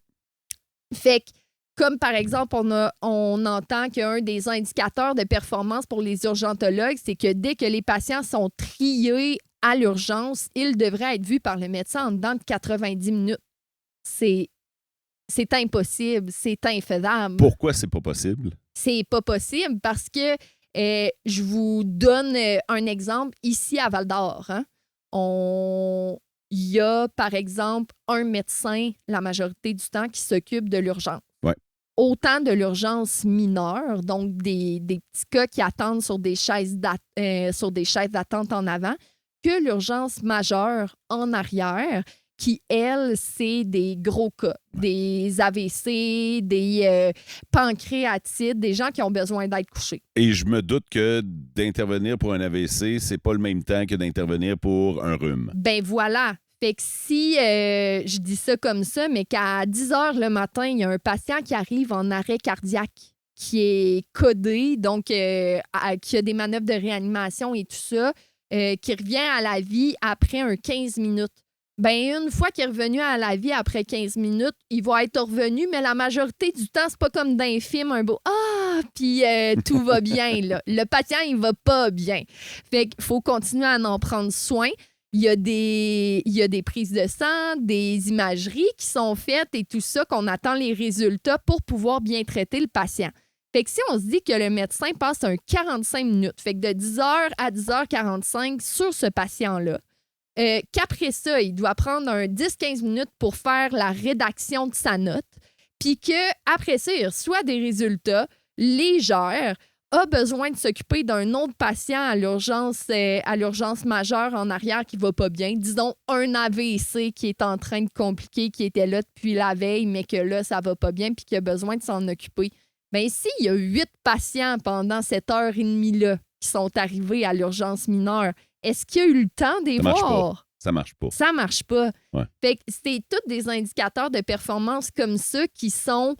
Fait que, comme par exemple, on entend qu'un des indicateurs de performance pour les urgentologues, c'est que dès que les patients sont triés à l'urgence, ils devraient être vus par le médecin en dedans de 90 minutes. C'est impossible, c'est infaisable. Pourquoi c'est pas possible? C'est pas possible parce que je vous donne un exemple ici à Val-d'Or. Hein? Il y a, par exemple, un médecin la majorité du temps qui s'occupe de l'urgence. Ouais. Autant de l'urgence mineure, donc des petits cas qui attendent sur des chaises d'attente en avant, que l'urgence majeure en arrière, qui, elle, c'est des gros cas, des AVC, des pancréatites, des gens qui ont besoin d'être couchés. Et je me doute que d'intervenir pour un AVC, c'est pas le même temps que d'intervenir pour un rhume. Ben voilà. Fait que si, je dis ça comme ça, mais qu'à 10 h le matin, il y a un patient qui arrive en arrêt cardiaque, qui est codé, donc qui a des manœuvres de réanimation et tout ça, qui revient à la vie après un 15 minutes. Ben une fois qu'il est revenu à la vie après 15 minutes, il va être revenu, mais la majorité du temps, c'est pas comme dans un film, un beau « Ah! » puis tout va bien, là. Le patient, il va pas bien. Fait qu'il faut continuer à en prendre soin. Il y a des prises de sang, des imageries qui sont faites et tout ça, qu'on attend les résultats pour pouvoir bien traiter le patient. Fait que si on se dit que le médecin passe un 45 minutes, fait que de 10 h à 10h45 sur ce patient-là, qu'après ça, il doit prendre un 10-15 minutes pour faire la rédaction de sa note, puis qu'après ça, il reçoit des résultats, les gère, a besoin de s'occuper d'un autre patient à l'urgence majeure en arrière qui va pas bien, disons un AVC qui est en train de compliquer, qui était là depuis la veille, mais que là, ça va pas bien puis qui a besoin de s'en occuper. Bien, s'il y a 8 patients pendant cette heure-et-demie-là qui sont arrivés à l'urgence mineure, est-ce qu'il y a eu le temps d'y voir? Ça marche pas. Ça marche pas. Ouais. Fait que c'est tous des indicateurs de performance comme ça qui sont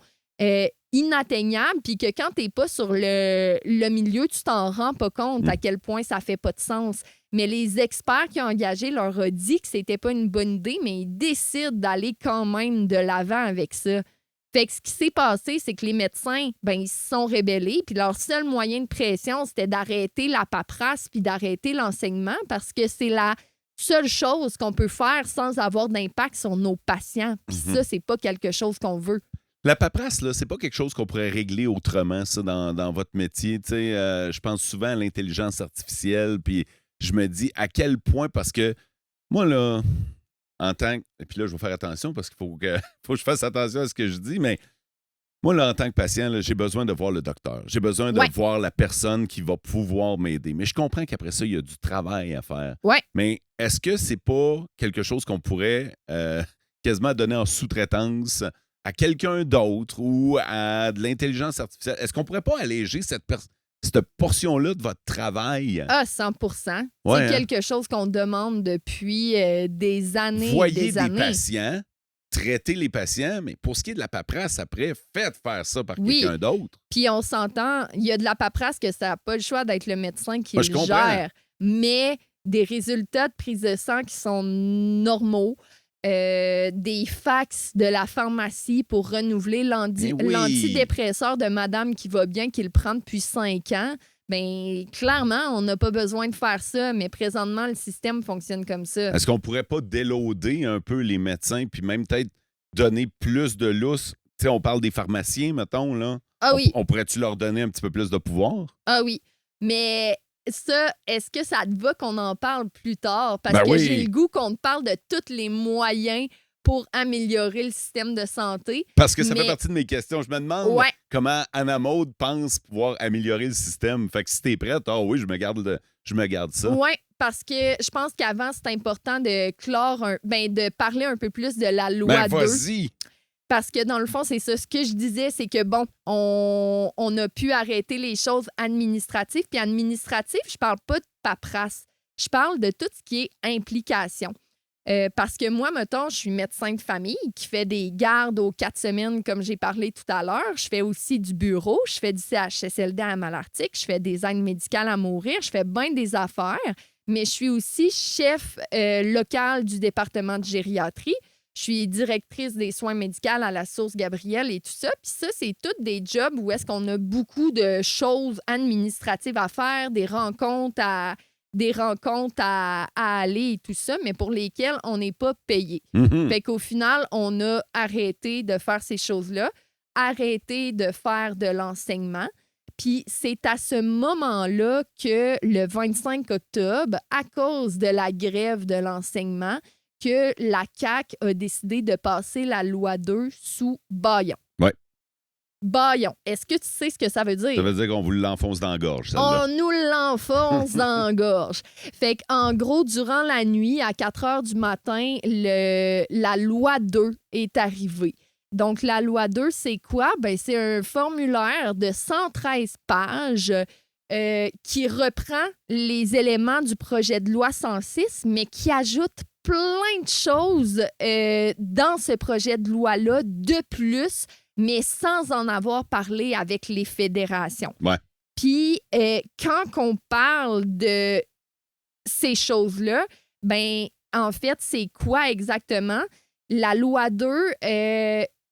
inatteignables, puis que quand t'es pas sur le milieu, tu t'en rends pas compte à quel point ça fait pas de sens. Mais les experts qui ont engagé leur ont dit que c'était pas une bonne idée, mais ils décident d'aller quand même de l'avant avec ça. Fait que ce qui s'est passé, c'est que les médecins, ben ils se sont rébellés, puis leur seul moyen de pression, c'était d'arrêter la paperasse puis d'arrêter l'enseignement parce que c'est la seule chose qu'on peut faire sans avoir d'impact sur nos patients. Puis ça, c'est pas quelque chose qu'on veut. La paperasse, là, c'est pas quelque chose qu'on pourrait régler autrement, ça, dans votre métier. Tu sais, je pense souvent à l'intelligence artificielle, puis je me dis à quel point, parce que moi, là, en tant que... Et puis là, je vais faire attention parce qu'il faut que je fasse attention à ce que je dis, mais moi, là, en tant que patient, là, j'ai besoin de voir le docteur. J'ai besoin de voir la personne qui va pouvoir m'aider. Mais je comprends qu'après ça, il y a du travail à faire. Ouais. Mais est-ce que c'est pas quelque chose qu'on pourrait quasiment donner en sous-traitance à quelqu'un d'autre ou à de l'intelligence artificielle? Est-ce qu'on pourrait pas alléger cette portion-là de votre travail? Ah, 100%. Ouais, c'est quelque chose qu'on demande depuis des années et Voyez des années. patients, traitez les patients, mais pour ce qui est de la paperasse, après, faites faire ça par quelqu'un d'autre. Puis on s'entend, il y a de la paperasse que ça n'a pas le choix d'être le médecin qui le comprends. gère, mais des résultats de prise de sang qui sont normaux, des fax de la pharmacie pour renouveler l'antidépresseur de madame qui va bien, qui le prend depuis 5 ans. Bien, clairement, on n'a pas besoin de faire ça, mais présentement, le système fonctionne comme ça. Est-ce qu'on pourrait pas déloader un peu les médecins puis même peut-être donner plus de lousse? Tu sais, on parle des pharmaciens, mettons, là. Ah oui. On pourrait-tu leur donner un petit peu plus de pouvoir? Ah oui. Mais ça, est-ce que ça te va qu'on en parle plus tard? Parce que j'ai le goût qu'on te parle de tous les moyens pour améliorer le système de santé. Parce que ça fait partie de mes questions. Je me demande comment Anna Maud pense pouvoir améliorer le système. Fait que si t'es prête, je me garde ça. Oui, parce que je pense qu'avant, c'est important de de parler un peu plus de la loi 2. Vas-y! Parce que dans le fond, c'est ça. Ce que je disais, c'est que bon, on a pu arrêter les choses administratives. Puis administratif, je parle pas de paperasse. Je parle de tout ce qui est implication. Parce que moi, mettons, je suis médecin de famille qui fait des gardes aux 4 semaines, comme j'ai parlé tout à l'heure. Je fais aussi du bureau, je fais du CHSLD à Malartic, je fais des aides médicales à mourir, je fais bien des affaires, mais je suis aussi chef local du département de gériatrie. Je suis directrice des soins médicaux à la Source Gabrielle et tout ça. Puis ça, c'est tous des jobs où est-ce qu'on a beaucoup de choses administratives à faire, des rencontres à aller et tout ça, mais pour lesquelles on n'est pas payé. Fait qu'au final, on a arrêté de faire ces choses-là, arrêté de faire de l'enseignement. Puis c'est à ce moment-là que le 25 octobre, à cause de la grève de l'enseignement, que la CAQ a décidé de passer la loi 2 sous bâillon. Ouais. Bâillon. Est-ce que tu sais ce que ça veut dire? Ça veut dire qu'on vous l'enfonce dans la gorge, celle-là. On nous l'enfonce dans la gorge. Fait qu'en gros, durant la nuit, à 4 heures du matin, la loi 2 est arrivée. Donc, la loi 2, c'est quoi? Ben, c'est un formulaire de 113 pages qui reprend les éléments du projet de loi 106, mais qui ajoute plein de choses dans ce projet de loi-là de plus, mais sans en avoir parlé avec les fédérations. Ouais. Puis, quand on parle de ces choses-là, ben en fait, c'est quoi exactement? La loi 2,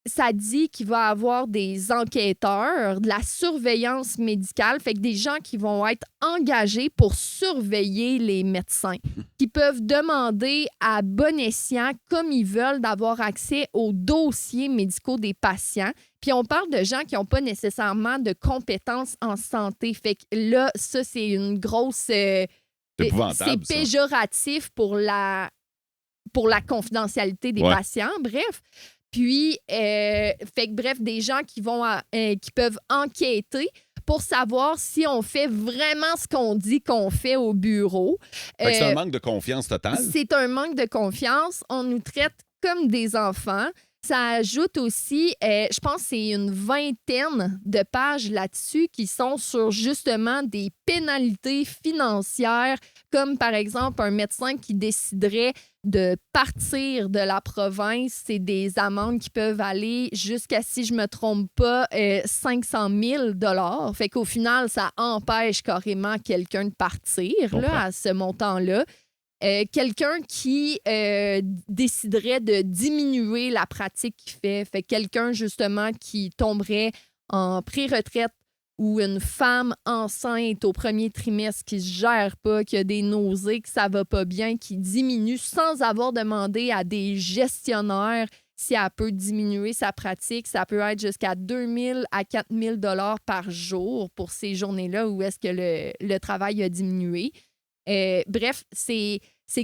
ça dit qu'il va y avoir des enquêteurs, de la surveillance médicale, fait que des gens qui vont être engagés pour surveiller les médecins, qui peuvent demander à bon escient, comme ils veulent, d'avoir accès aux dossiers médicaux des patients. Puis on parle de gens qui n'ont pas nécessairement de compétences en santé. Fait que là, ça, c'est une grosse... C'est épouvantable, c'est péjoratif pour la confidentialité des patients. Bref. Puis, fait que bref, des gens qui peuvent enquêter pour savoir si on fait vraiment ce qu'on dit qu'on fait au bureau. Fait que c'est un manque de confiance totale. C'est un manque de confiance. On nous traite comme des enfants. Ça ajoute aussi, je pense que c'est une 20aine de pages là-dessus qui sont sur justement des pénalités financières, comme par exemple un médecin qui déciderait de partir de la province. C'est des amendes qui peuvent aller jusqu'à, si je me trompe pas, 500 000 $. Fait qu'au final, ça empêche carrément quelqu'un de partir là, à ce montant-là. Quelqu'un qui déciderait de diminuer la pratique qu'il fait. Fait quelqu'un, justement, qui tomberait en pré-retraite ou une femme enceinte au premier trimestre qui se gère pas, qui a des nausées, que ça va pas bien, qui diminue sans avoir demandé à des gestionnaires si elle peut diminuer sa pratique. Ça peut être jusqu'à 2 000 à 4 000 $ par jour pour ces journées-là où est-ce que le travail a diminué. Bref, c'est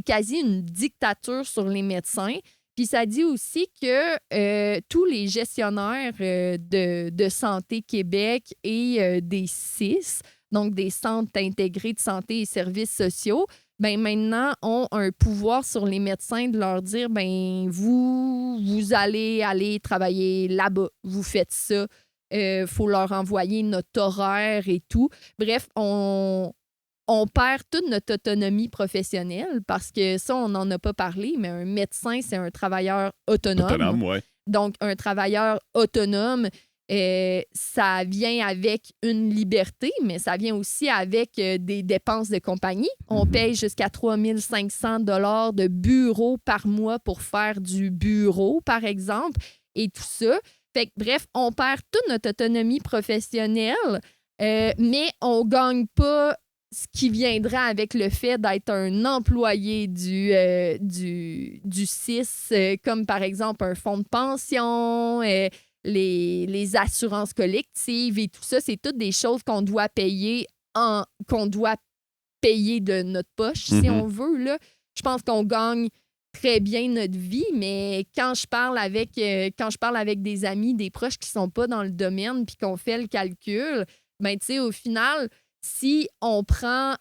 quasi une dictature sur les médecins. Puis ça dit aussi que tous les gestionnaires de Santé Québec et des CIS, donc des centres intégrés de santé et services sociaux, ben maintenant ont un pouvoir sur les médecins de leur dire, ben vous allez aller travailler là-bas, vous faites ça, faut leur envoyer notre horaire et tout. Bref, on perd toute notre autonomie professionnelle parce que ça, on n'en a pas parlé, mais un médecin, c'est un travailleur autonome. Autonome, oui. Donc, un travailleur autonome, ça vient avec une liberté, mais ça vient aussi avec des dépenses de compagnie. On paye jusqu'à 3 500 $ de bureau par mois pour faire du bureau, par exemple, et tout ça. Fait que, bref, on perd toute notre autonomie professionnelle, mais on ne gagne pas ce qui viendra avec le fait d'être un employé du CIS, comme par exemple un fonds de pension, les assurances collectives et tout ça, c'est toutes des choses qu'on doit payer de notre poche, si on veut. Là. Je pense qu'on gagne très bien notre vie, mais quand je parle avec des amis, des proches qui sont pas dans le domaine puis qu'on fait le calcul, ben tu sais, au final, si on prend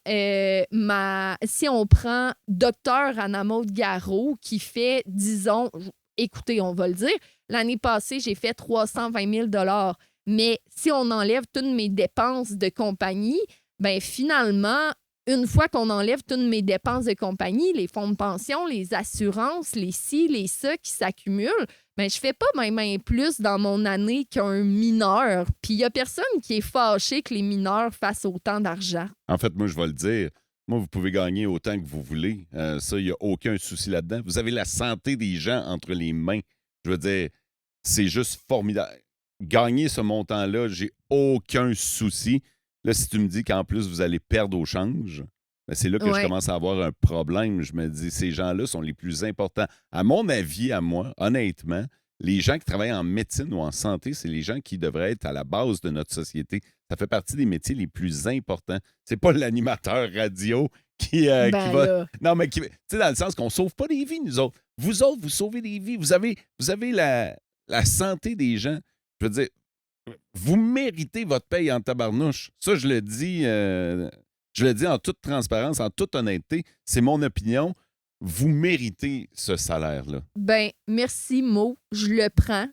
Docteur Anna Maud Garot qui fait, disons, écoutez, on va le dire, l'année passée, j'ai fait 320 000 $. Mais si on enlève toutes mes dépenses de compagnie, ben finalement, une fois qu'on enlève toutes mes dépenses de compagnie, les fonds de pension, les assurances, les ci, les ça qui s'accumulent, ben je fais pas même plus dans mon année qu'un mineur. Puis il y a personne qui est fâché que les mineurs fassent autant d'argent. En fait, moi, je vais le dire. Moi, vous pouvez gagner autant que vous voulez. Ça, il n'y a aucun souci là-dedans. Vous avez la santé des gens entre les mains. Je veux dire, c'est juste formidable. Gagner ce montant-là, j'ai aucun souci. Là, si tu me dis qu'en plus, vous allez perdre au change, ben c'est là que je commence à avoir un problème. Je me dis, ces gens-là sont les plus importants. À mon avis, à moi, honnêtement, les gens qui travaillent en médecine ou en santé, c'est les gens qui devraient être à la base de notre société. Ça fait partie des métiers les plus importants. C'est pas l'animateur radio qui va... Là. Non, mais tu sais, dans le sens qu'on ne sauve pas des vies, nous autres. Vous autres, vous sauvez des vies. Vous avez la santé des gens. Je veux dire, vous méritez votre paye en tabarnouche. Ça, je le dis en toute transparence, en toute honnêteté. C'est mon opinion. Vous méritez ce salaire-là. Ben, merci, Mo. Je le prends.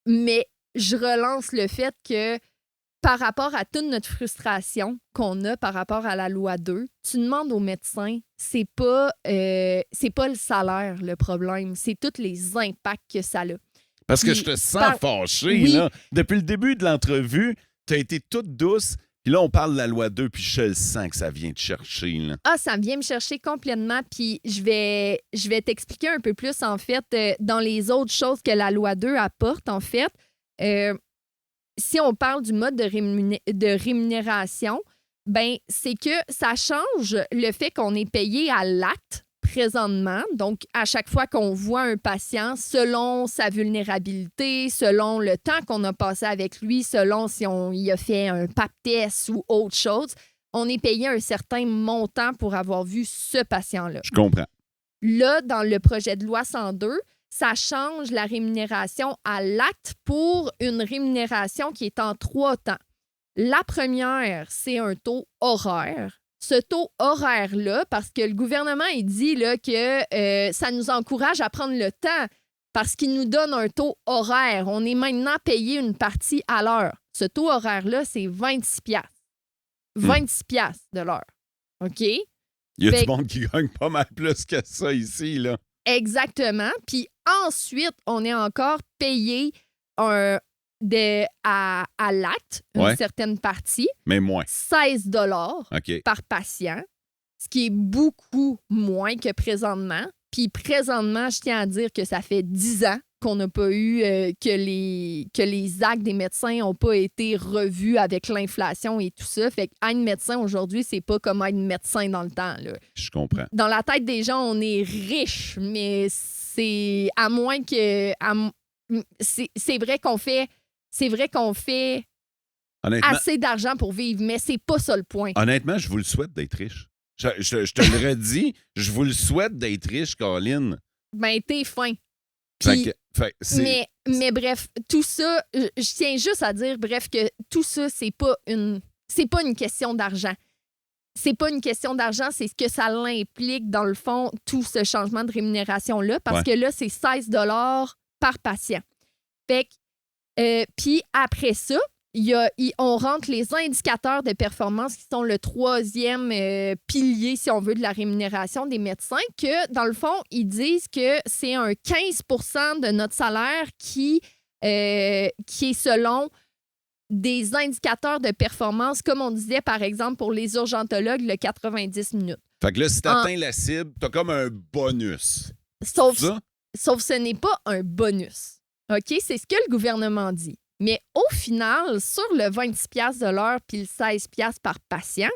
Mais je relance le fait que par rapport à toute notre frustration qu'on a par rapport à la loi 2, tu demandes aux médecins, c'est pas le salaire le problème, c'est tous les impacts que ça a. Parce que je te sens fâché, là. Depuis le début de l'entrevue, tu as été toute douce. Puis là, on parle de la loi 2, puis je le sens que ça vient te chercher, là. Ah, ça vient me chercher complètement. Puis je vais t'expliquer un peu plus, en fait, dans les autres choses que la loi 2 apporte, en fait. Si on parle du mode de rémunération, ben c'est que ça change le fait qu'on est payé à l'acte présentement. Donc, à chaque fois qu'on voit un patient, selon sa vulnérabilité, selon le temps qu'on a passé avec lui, selon si on y a fait un pap test ou autre chose, on est payé un certain montant pour avoir vu ce patient-là. Je comprends. Là, dans le projet de loi 102, ça change la rémunération à l'acte pour une rémunération qui est en 3 temps. La première, c'est un taux horaire. Ce taux horaire-là, parce que le gouvernement, il dit là, que ça nous encourage à prendre le temps parce qu'il nous donne un taux horaire. On est maintenant payé une partie à l'heure. Ce taux horaire-là, c'est 26 piastres. 26 piastres de l'heure. OK? Il y a du monde qui gagne pas mal plus que ça ici, là. Exactement. Puis ensuite, on est encore payé à l'acte, une certaine partie. Mais moins. 16 OK. par patient, ce qui est beaucoup moins que présentement. Puis présentement, je tiens à dire que ça fait 10 ans qu'on n'a pas eu, que les actes des médecins n'ont pas été revus avec l'inflation et tout ça. Fait qu'être médecin aujourd'hui, c'est pas comme être médecin dans le temps, là. Je comprends. Dans la tête des gens, on est riche, mais c'est à moins que... c'est vrai qu'on fait assez d'argent pour vivre, mais c'est pas ça le point. Honnêtement, je vous le souhaite d'être riche. Je te le redis, je vous le souhaite d'être riche, Caroline. Ben, t'es fin. Puis, mais bref, tout ça, je tiens juste à dire, bref, que tout ça, c'est pas une question d'argent. C'est pas une question d'argent, c'est ce que ça l'implique, dans le fond, tout ce changement de rémunération-là, parce que là, c'est 16 $ par patient. Fait que, puis après ça, on rentre les indicateurs de performance qui sont le 3e pilier, si on veut, de la rémunération des médecins, que, dans le fond, ils disent que c'est un 15 % de notre salaire qui est selon des indicateurs de performance, comme on disait, par exemple, pour les urgentologues, le 90 minutes. Fait que là, si tu atteins la cible, tu as comme un bonus. Sauf ce n'est pas un bonus. OK? C'est ce que le gouvernement dit. Mais au final, sur le 26 piastres de l'heure puis le 16 piastres par patient,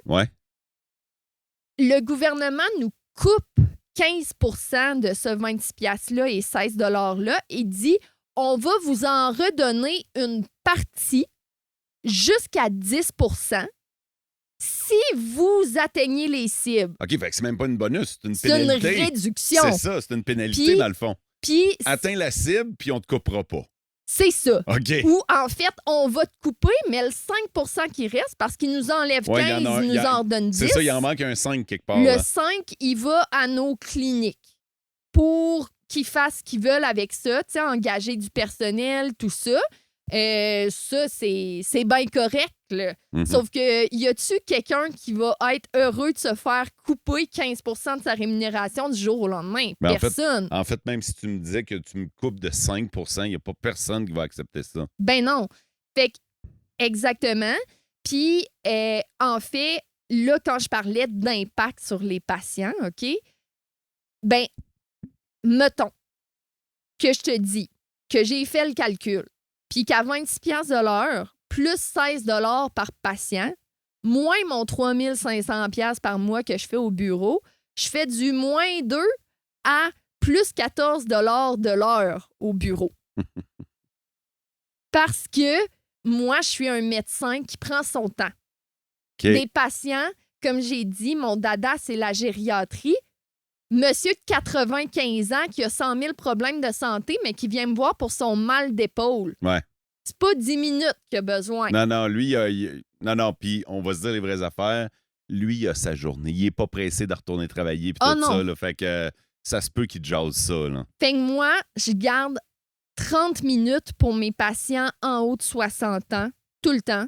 le gouvernement nous coupe 15 % de ce 26 piastres-là et 16 $-là et dit on va vous en redonner une partie jusqu'à 10 % si vous atteignez les cibles. OK, fait que c'est même pas une bonus, c'est une pénalité. C'est une réduction. C'est ça, c'est une pénalité dans le fond. Puis atteins la cible, puis on te coupera pas. C'est ça. OK. Ou en fait, on va te couper, mais le 5 % qui reste, parce qu'il nous enlève 15, il nous en donne 10. C'est ça, il en manque un 5 quelque part. Le 5, il va à nos cliniques pour qu'ils fassent ce qu'ils veulent avec ça, tu sais, engager du personnel, tout ça. Ça, c'est bien correct, là. Sauf que, y a-tu quelqu'un qui va être heureux de se faire couper 15 de sa rémunération du jour au lendemain? Ben, Personne. En fait, même si tu me disais que tu me coupes de 5 il n'y a pas personne qui va accepter ça. Ben non. Fait que, exactement. Puis, en fait, là, quand je parlais d'impact sur les patients, OK? Ben, mettons que je te dis que j'ai fait le calcul, puis qu'à 26 piastres de l'heure, plus 16 par patient, moins mon 3500 piastres par mois que je fais au bureau, je fais du moins 2 à plus 14 de l'heure au bureau. Parce que moi, je suis un médecin qui prend son temps. Okay. Des patients, comme j'ai dit, mon dada, c'est la gériatrie. Monsieur de 95 ans qui a 100 000 problèmes de santé, mais qui vient me voir pour son mal d'épaule. Ouais. C'est pas 10 minutes qu'il a besoin. Non, lui, non, puis on va se dire les vraies affaires. Lui, il a sa journée. Il est pas pressé de retourner travailler puis tout ça. Là, fait que ça se peut qu'il te jase ça. Là. Fait que moi, je garde 30 minutes pour mes patients en haut de 60 ans, tout le temps.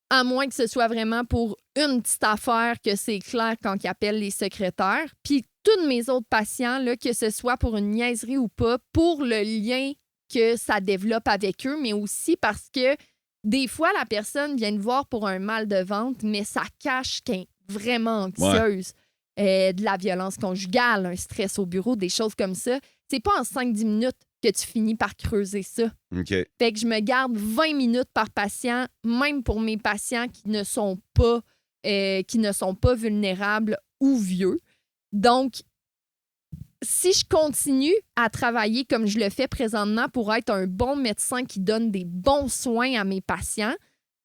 À moins que ce soit vraiment pour une petite affaire que c'est clair quand ils appellent les secrétaires. Puis tous mes autres patients, là, que ce soit pour une niaiserie ou pas, pour le lien que ça développe avec eux, mais aussi parce que des fois, la personne vient te voir pour un mal de ventre, mais ça cache qu'elle est vraiment anxieuse. De la violence conjugale, un stress au bureau, des choses comme ça. C'est pas en 5-10 minutes que tu finis par creuser ça. OK. Fait que je me garde 20 minutes par patient, même pour mes patients qui ne sont pas vulnérables ou vieux. Donc, si je continue à travailler comme je le fais présentement pour être un bon médecin qui donne des bons soins à mes patients,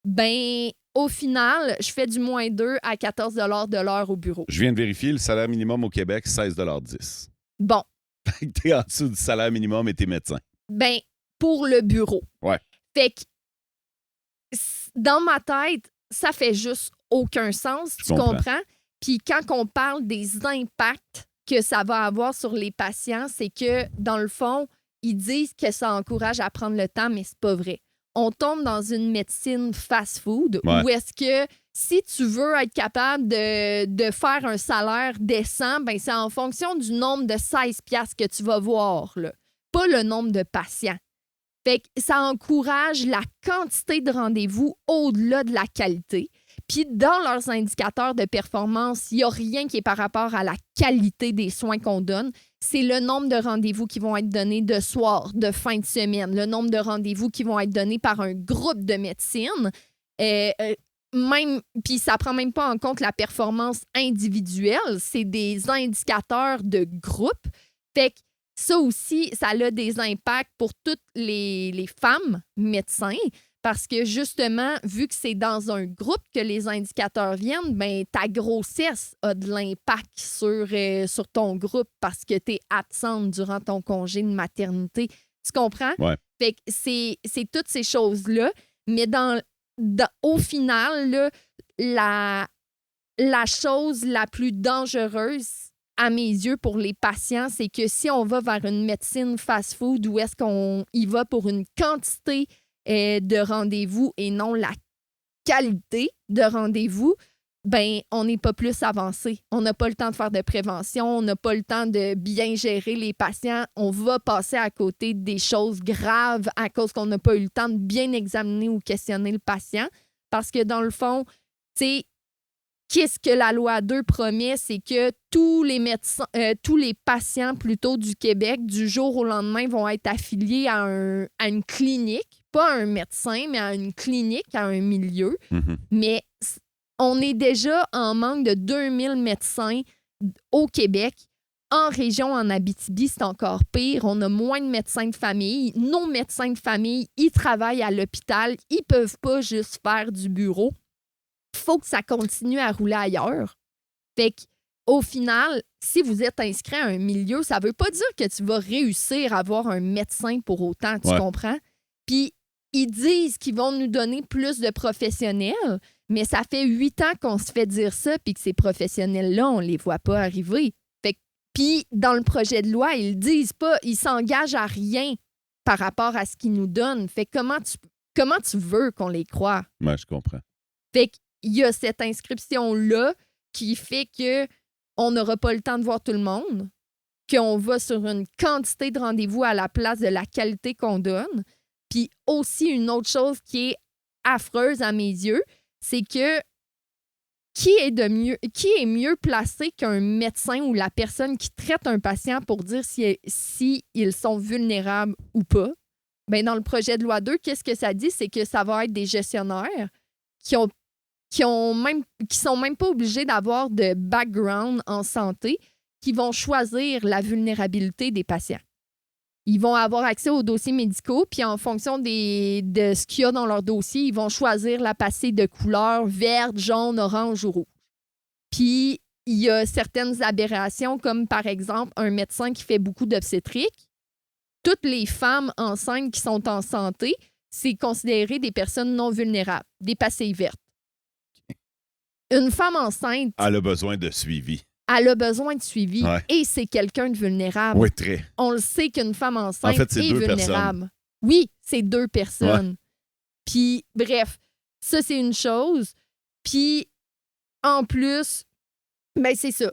ben au final, je fais du moins 2 à 14 de l'heure au bureau. Je viens de vérifier, le salaire minimum au Québec, 16,10 $. Bon. Fait que t'es en dessous du salaire minimum et t'es médecin. Ben, pour le bureau. Ouais. Fait que, dans ma tête, ça fait juste aucun sens, tu comprends? Puis quand on parle des impacts que ça va avoir sur les patients, c'est que, dans le fond, ils disent que ça encourage à prendre le temps, mais c'est pas vrai. On tombe dans une médecine fast-food où est-ce que si tu veux être capable de faire un salaire décent, ben c'est en fonction du nombre de 16 piastres que tu vas voir, là, pas le nombre de patients. Fait que ça encourage la quantité de rendez-vous au-delà de la qualité. Puis dans leurs indicateurs de performance, il n'y a rien qui est par rapport à la qualité des soins qu'on donne. C'est le nombre de rendez-vous qui vont être donnés de soir, de fin de semaine, le nombre de rendez-vous qui vont être donnés par un groupe de médecine. Puis ça prend même pas en compte la performance individuelle. C'est des indicateurs de groupe. Fait que ça aussi, ça a des impacts pour toutes les femmes médecins. Parce que justement, vu que c'est dans un groupe que les indicateurs viennent, ben ta grossesse a de l'impact sur ton groupe parce que tu es absente durant ton congé de maternité. Tu comprends? Ouais. Fait que c'est toutes ces choses-là. Mais au final, là, la chose la plus dangereuse à mes yeux pour les patients, c'est que si on va vers une médecine fast-food où est-ce qu'on y va pour une quantité de rendez-vous et non la qualité de rendez-vous, ben on n'est pas plus avancé. On n'a pas le temps de faire de prévention, on n'a pas le temps de bien gérer les patients. On va passer à côté des choses graves à cause qu'on n'a pas eu le temps de bien examiner ou questionner le patient. Parce que dans le fond, tu sais, qu'est-ce que la loi 2 promet, c'est que tous les patients plutôt du Québec, du jour au lendemain, vont être affiliés à une clinique, pas à un médecin, mais à une clinique, à un milieu. Mm-hmm. Mais on est déjà en manque de 2000 médecins au Québec. En région, en Abitibi, c'est encore pire. On a moins de médecins de famille. Nos médecins de famille, ils travaillent à l'hôpital. Ils peuvent pas juste faire du bureau. Il faut que ça continue à rouler ailleurs. Fait qu'au final, si vous êtes inscrit à un milieu, ça veut pas dire que tu vas réussir à avoir un médecin pour autant, tu comprends? Puis, ils disent qu'ils vont nous donner plus de professionnels, mais ça fait 8 ans qu'on se fait dire ça puis que ces professionnels-là, on les voit pas arriver. Fait que Puis, dans le projet de loi, ils disent pas, ils s'engagent à rien par rapport à ce qu'ils nous donnent. Fait que comment tu veux qu'on les croie? Moi, je comprends. Fait qu'il y a cette inscription-là qui fait que on n'aura pas le temps de voir tout le monde, qu'on va sur une quantité de rendez-vous à la place de la qualité qu'on donne. Puis aussi, une autre chose qui est affreuse à mes yeux, c'est que qui est mieux placé qu'un médecin ou la personne qui traite un patient pour dire si ils sont vulnérables ou pas? Bien, dans le projet de loi 2, qu'est-ce que ça dit? C'est que ça va être des gestionnaires qui sont même pas obligés d'avoir de background en santé, qui vont choisir la vulnérabilité des patients. Ils vont avoir accès aux dossiers médicaux, puis en fonction de ce qu'il y a dans leur dossier, ils vont choisir la passée de couleur verte, jaune, orange ou rouge. Puis, il y a certaines aberrations, comme par exemple un médecin qui fait beaucoup d'obstétrique. Toutes les femmes enceintes qui sont en santé, c'est considéré des personnes non vulnérables, des passées vertes. Une femme enceinte... Elle a besoin de suivi. Elle a besoin de suivi et c'est quelqu'un de vulnérable. Oui, très. On le sait qu'une femme enceinte est deux vulnérable. Personnes. Oui, c'est 2 personnes. Puis, bref, ça, c'est une chose. Puis, en plus, ben c'est ça.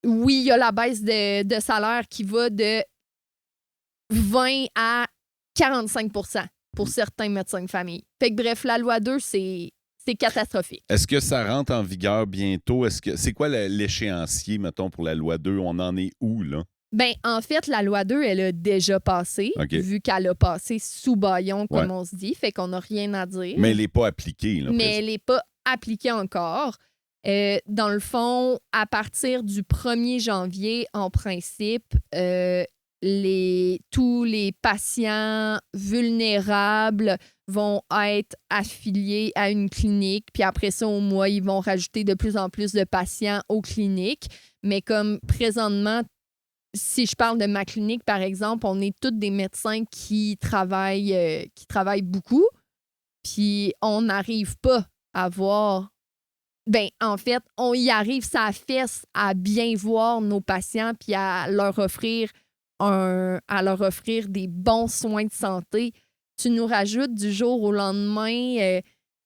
Oui, il y a la baisse de salaire qui va de 20 à 45 pour certains médecins de famille. Fait que bref, la loi 2, c'est catastrophique. Est-ce que ça rentre en vigueur bientôt? C'est quoi l'échéancier, mettons, pour la loi 2? On en est où, là? Bien, en fait, la loi 2, elle a déjà passé, vu qu'elle a passé sous bâillon, comme on se dit, fait qu'on n'a rien à dire. Mais elle n'est pas appliquée, là. Mais elle n'est pas appliquée encore. Dans le fond, à partir du 1er janvier, en principe, tous les patients vulnérables vont être affiliés à une clinique. Puis après ça, au mois, ils vont rajouter de plus en plus de patients aux cliniques. Mais comme présentement, si je parle de ma clinique, par exemple, on est tous des médecins qui travaillent beaucoup. Puis on n'arrive pas à voir... Ben, en fait, on y arrive, ça fesse à bien voir nos patients puis à leur offrir des bons soins de santé. Tu nous rajoutes du jour au lendemain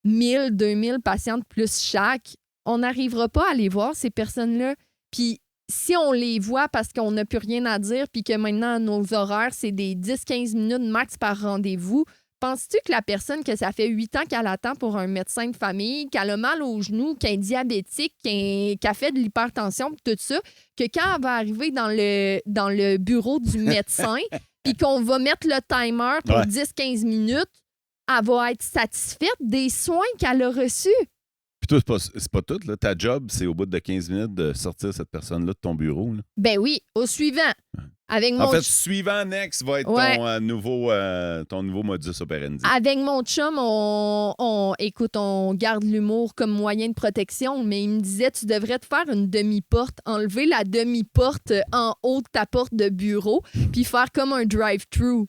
1000, 2000 patients de plus chaque. On n'arrivera pas à les voir, ces personnes-là. Puis si on les voit parce qu'on n'a plus rien à dire puis que maintenant, nos horaires, c'est des 10-15 minutes max par rendez-vous, penses-tu que la personne que ça fait 8 ans qu'elle attend pour un médecin de famille, qu'elle a mal aux genoux, qu'elle est diabétique, qu'elle a fait de l'hypertension, tout ça, que quand elle va arriver dans le bureau du médecin puis qu'on va mettre le timer pour 10-15 minutes, elle va être satisfaite des soins qu'elle a reçus? Puis toi, c'est pas tout, là. Ta job, c'est au bout de 15 minutes de sortir cette personne-là de ton bureau, là. Ben oui, au suivant. Avec en fait, suivant next va être ton nouveau modus operandi. Avec mon chum, on garde l'humour comme moyen de protection, mais il me disait, tu devrais te faire une demi-porte, enlever la demi-porte en haut de ta porte de bureau, puis faire comme un drive-thru.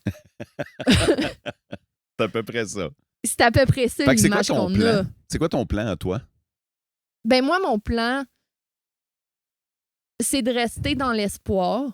C'est à peu près ça. C'est à peu près ça l'image qu'on a. C'est quoi ton plan à toi? Ben moi, mon plan, c'est de rester dans l'espoir.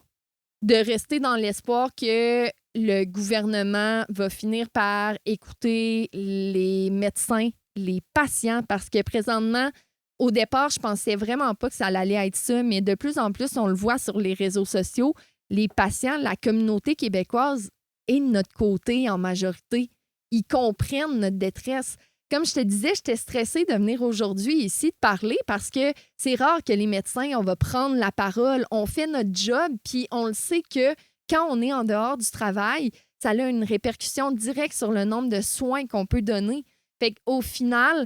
De rester dans l'espoir que le gouvernement va finir par écouter les médecins, les patients, parce que présentement, au départ, je pensais vraiment pas que ça allait être ça, mais de plus en plus, on le voit sur les réseaux sociaux, les patients, la communauté québécoise est de notre côté en majorité. Ils comprennent notre détresse. Comme je te disais, j'étais stressée de venir aujourd'hui ici te parler parce que c'est rare que les médecins, on va prendre la parole, on fait notre job, puis on le sait que quand on est en dehors du travail, ça a une répercussion directe sur le nombre de soins qu'on peut donner. Fait qu'au final,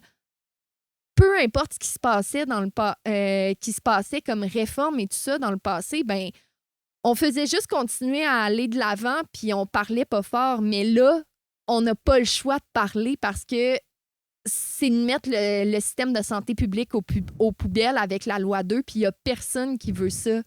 peu importe ce qui se passait qui se passait comme réforme et tout ça dans le passé, ben on faisait juste continuer à aller de l'avant, puis on parlait pas fort. Mais là, on n'a pas le choix de parler parce que c'est de mettre le système de santé publique aux poubelles avec la loi 2, puis il n'y a personne qui veut ça.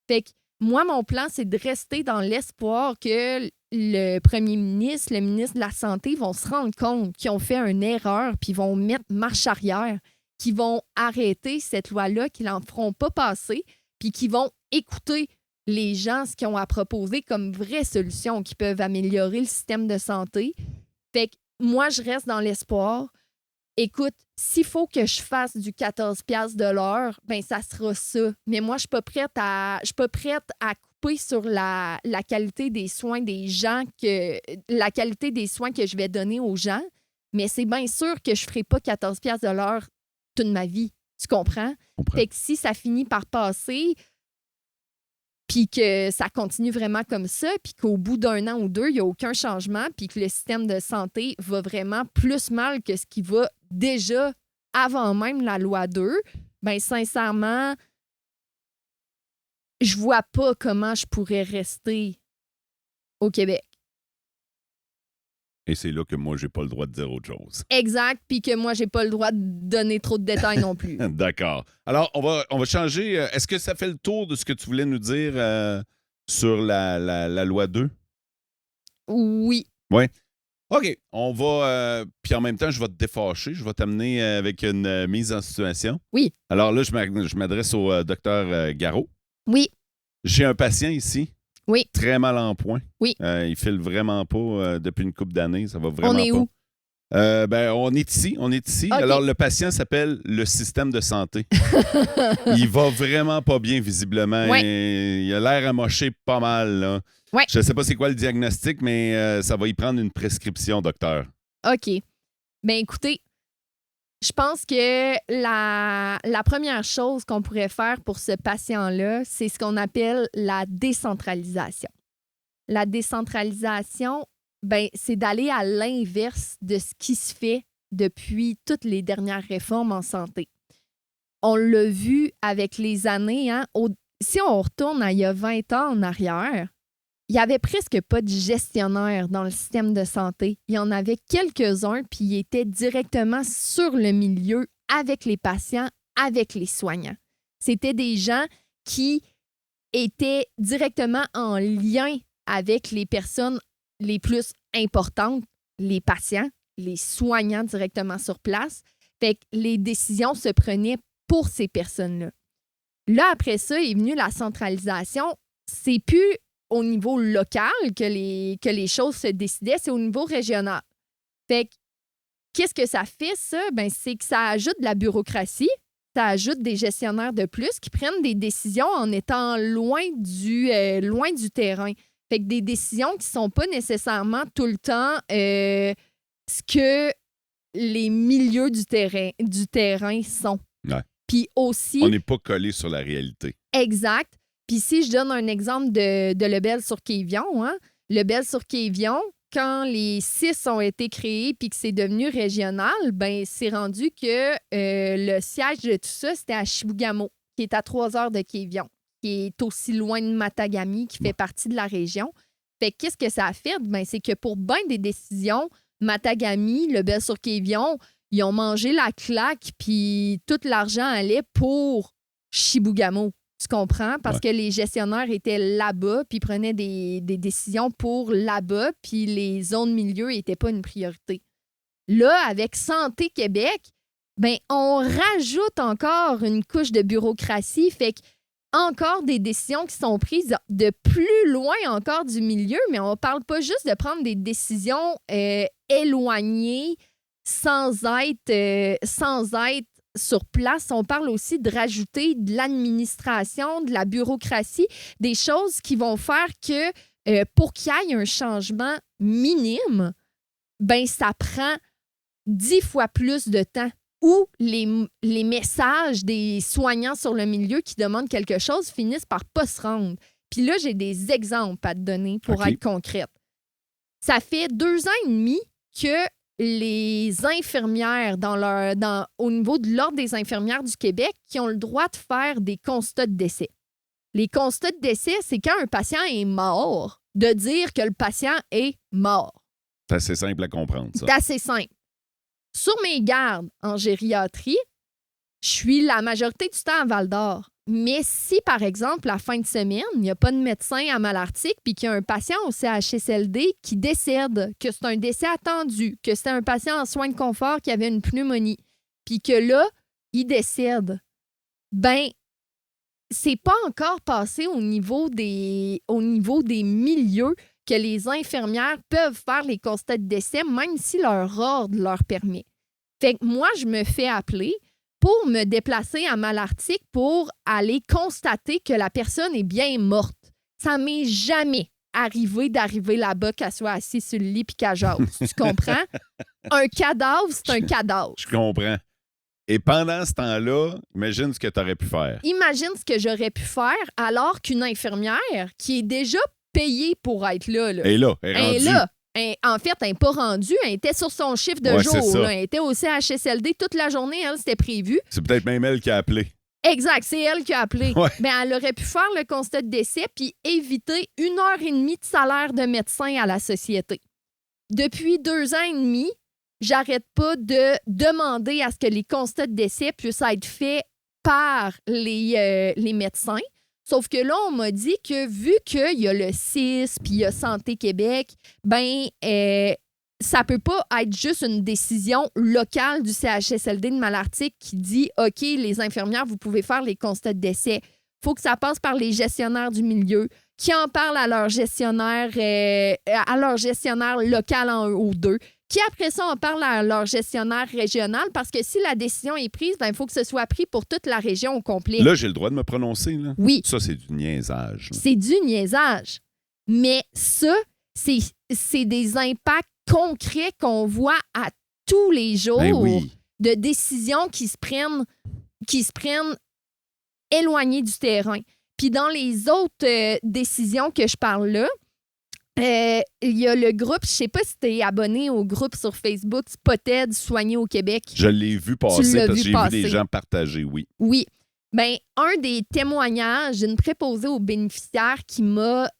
Fait que moi, mon plan, c'est de rester dans l'espoir que le premier ministre, le ministre de la Santé vont se rendre compte qu'ils ont fait une erreur, puis vont mettre marche arrière, qu'ils vont arrêter cette loi-là, qu'ils n'en feront pas passer, puis qu'ils vont écouter les gens ce qu'ils ont à proposer comme vraies solutions qui peuvent améliorer le système de santé. Fait que moi, je reste dans l'espoir. Écoute, s'il faut que je fasse du 14$ de l'heure, ben ça sera ça. Mais moi, je suis pas prête à couper sur la qualité des soins des gens, la qualité des soins que je vais donner aux gens. Mais c'est bien sûr que je ferai pas 14$ de l'heure toute ma vie. Tu comprends? Fait que si ça finit par passer, puis que ça continue vraiment comme ça, puis qu'au bout d'1 an ou 2, il n'y a aucun changement, puis que le système de santé va vraiment plus mal que ce qui va déjà avant même la loi 2, bien, sincèrement, je vois pas comment je pourrais rester au Québec. Et c'est là que moi, j'ai pas le droit de dire autre chose. Exact, puis que moi, j'ai pas le droit de donner trop de détails non plus. D'accord. Alors, on va changer. Est-ce que ça fait le tour de ce que tu voulais nous dire sur la loi 2? Oui. Oui. OK. On va. Puis en même temps, je vais te défâcher. Je vais t'amener avec une mise en situation. Oui. Alors là, je m'adresse au docteur Garot. Oui. J'ai un patient ici. Oui. Très mal en point. Oui. Il file vraiment pas depuis une couple d'années. Ça va vraiment pas. On est où? On est ici. Okay. Alors, le patient s'appelle le système de santé. Il va vraiment pas bien, visiblement. Ouais. Il a l'air amoché pas mal. Là. Ouais. Je ne sais pas c'est quoi le diagnostic, mais ça va y prendre une prescription, docteur. OK. Bien, écoutez, je pense que la première chose qu'on pourrait faire pour ce patient-là, c'est ce qu'on appelle la décentralisation. La décentralisation, ben, c'est d'aller à l'inverse de ce qui se fait depuis toutes les dernières réformes en santé. On l'a vu avec les années. Hein, si on retourne à il y a 20 ans en arrière, il n'y avait presque pas de gestionnaire dans le système de santé. Il y en avait quelques-uns, puis ils étaient directement sur le milieu avec les patients, avec les soignants. C'était des gens qui étaient directement en lien avec les personnes les plus importantes, les patients, les soignants directement sur place. Fait que les décisions se prenaient pour ces personnes-là. Là, après ça, est venue la centralisation. C'est plus au niveau local que les choses se décidaient, c'est au niveau régional. Fait que, qu'est-ce que ça fait, ça? Ben, c'est que ça ajoute de la bureaucratie, ça ajoute des gestionnaires de plus qui prennent des décisions en étant loin du terrain. Fait que des décisions qui ne sont pas nécessairement tout le temps ce que les milieux du terrain sont. Ouais. Puis aussi... On n'est pas collé sur la réalité. Exact. Puis si je donne un exemple de Lebel-sur-Quévillon, hein, Lebel-sur-Quévillon, quand les 6 ont été créés puis que c'est devenu régional, ben c'est rendu que le siège de tout ça, c'était à Chibougamau, qui est à 3 heures de Quévillon, qui est aussi loin de Matagami, qui fait partie de la région. Fait que qu'est-ce que ça a fait? Ben, c'est que pour bien des décisions, Matagami, Lebel-sur-Quévillon, ils ont mangé la claque puis tout l'argent allait pour Chibougamau. Tu comprends? Parce que les gestionnaires étaient là-bas puis prenaient des décisions pour là-bas puis les zones milieu n'étaient pas une priorité. Là, avec Santé Québec, ben on rajoute encore une couche de bureaucratie, fait que encore des décisions qui sont prises de plus loin encore du milieu, mais on ne parle pas juste de prendre des décisions éloignées sans être sur place. On parle aussi de rajouter de l'administration, de la bureaucratie, des choses qui vont faire que pour qu'il y ait un changement minime, ben ça prend 10 fois plus de temps. Ou les messages des soignants sur le milieu qui demandent quelque chose finissent par pas se rendre. Puis là, j'ai des exemples à te donner pour être concrète. Ça fait 2 ans et demi que les infirmières au niveau de l'Ordre des infirmières du Québec qui ont le droit de faire des constats de décès. Les constats de décès, c'est quand un patient est mort, de dire que le patient est mort. C'est assez simple à comprendre, ça. C'est assez simple. Sur mes gardes en gériatrie, je suis la majorité du temps à Val-d'Or. Mais si, par exemple, la fin de semaine, il n'y a pas de médecin à Malartic puis qu'il y a un patient au CHSLD qui décède, que c'est un décès attendu, que c'est un patient en soins de confort qui avait une pneumonie, puis que là, il décède, ben c'est pas encore passé au niveau des milieux que les infirmières peuvent faire les constats de décès, même si leur ordre leur permet. Fait que moi, je me fais appeler pour me déplacer à Malartic pour aller constater que la personne est bien morte. Ça m'est jamais d'arriver là-bas, qu'elle soit assise sur le lit puis qu'elle jase. Tu comprends? Un cadavre, c'est un cadavre. Je comprends. Et pendant ce temps-là, imagine ce que tu aurais pu faire. Imagine ce que j'aurais pu faire alors qu'une infirmière qui est déjà payée pour être là. Et là, elle est rendue. En fait, elle n'est pas rendue. Elle était sur son chiffre de jour. C'est ça. Là. Elle était au CHSLD toute la journée. Elle, c'était prévu. C'est peut-être même elle qui a appelé. Exact, c'est elle qui a appelé. Ouais. Ben, elle aurait pu faire le constat de décès puis éviter 1h30 de salaire de médecin à la société. Depuis 2 ans et demi, j'arrête pas de demander à ce que les constats de décès puissent être faits par les médecins. Sauf que là, on m'a dit que vu qu'il y a le CIS puis il y a Santé Québec, ben ça peut pas être juste une décision locale du CHSLD de Malartic qui dit « OK, les infirmières, vous pouvez faire les constats de décès ». Il faut que ça passe par les gestionnaires du milieu qui en parlent à leur gestionnaire local en 1 ou 2, qui après ça en parle à leur gestionnaire régional parce que si la décision est prise, ben, il faut que ce soit pris pour toute la région au complet. Là, j'ai le droit de me prononcer. Là. Oui. Ça, c'est du niaisage. Là. C'est du niaisage. Mais ça, c'est des impacts concrets qu'on voit à tous les jours de décisions qui se prennent éloignées du terrain. Puis dans les autres décisions que je parle là, il y a le groupe, je sais pas si tu es abonné au groupe sur Facebook Spotted Soigner au Québec. Je l'ai vu passer parce que j'ai vu des gens partager, oui. Oui. Bien, un des témoignages d'une préposée aux bénéficiaires qui m'a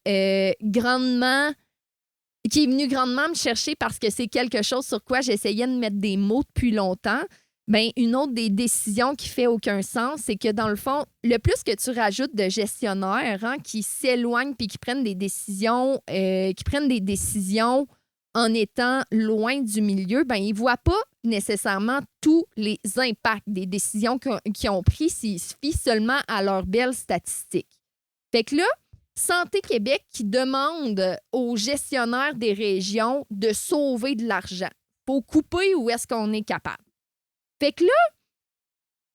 qui est venu grandement me chercher parce que c'est quelque chose sur quoi j'essayais de mettre des mots depuis longtemps. Bien, une autre des décisions qui fait aucun sens, c'est que dans le fond, le plus que tu rajoutes de gestionnaires qui s'éloignent puis qui prennent des décisions, en étant loin du milieu, ben ils ne voient pas nécessairement tous les impacts des décisions qu'ils ont prises s'ils se fient seulement à leurs belles statistiques. Fait que là, Santé Québec qui demande aux gestionnaires des régions de sauver de l'argent. Il faut couper où est-ce qu'on est capable. Fait que là,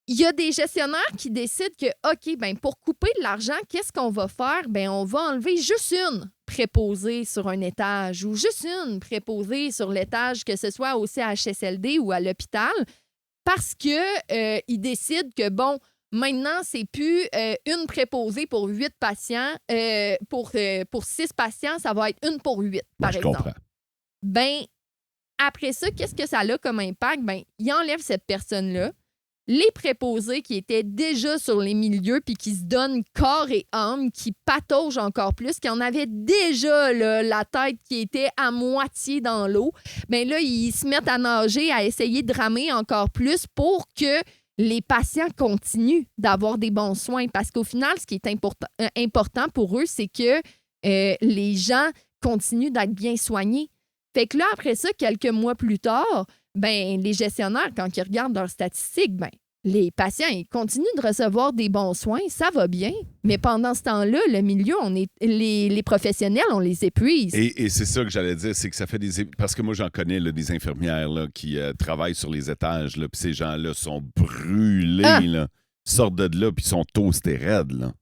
il y a des gestionnaires qui décident que, OK, ben pour couper de l'argent, qu'est-ce qu'on va faire? Ben on va enlever juste une préposée sur un étage ou juste une préposée sur l'étage, que ce soit au CHSLD ou à l'hôpital, parce que ils décident que, bon, maintenant, c'est plus une préposée pour 8 patients. Pour 6 patients, ça va être une pour 8, par exemple. Je comprends. Ben, après ça, qu'est-ce que ça a comme impact? Ben, il enlève cette personne-là. Les préposés qui étaient déjà sur les milieux puis qui se donnent corps et âme, qui pataugent encore plus, qui en avaient déjà là, la tête qui était à moitié dans l'eau, bien là, ils se mettent à nager, à essayer de ramer encore plus pour que les patients continuent d'avoir des bons soins. Parce qu'au final, ce qui est important pour eux, c'est que les gens continuent d'être bien soignés. Fait que là, après ça, quelques mois plus tard, ben les gestionnaires, quand ils regardent leurs statistiques, ben les patients, ils continuent de recevoir des bons soins, ça va bien. Mais pendant ce temps-là, le milieu, les professionnels, on les épuise. Et c'est ça que j'allais dire, c'est que ça fait parce que moi, j'en connais là, des infirmières là, qui travaillent sur les étages, puis ces gens-là sont brûlés, là. Ils sortent de là, puis ils sont toastés raides, là.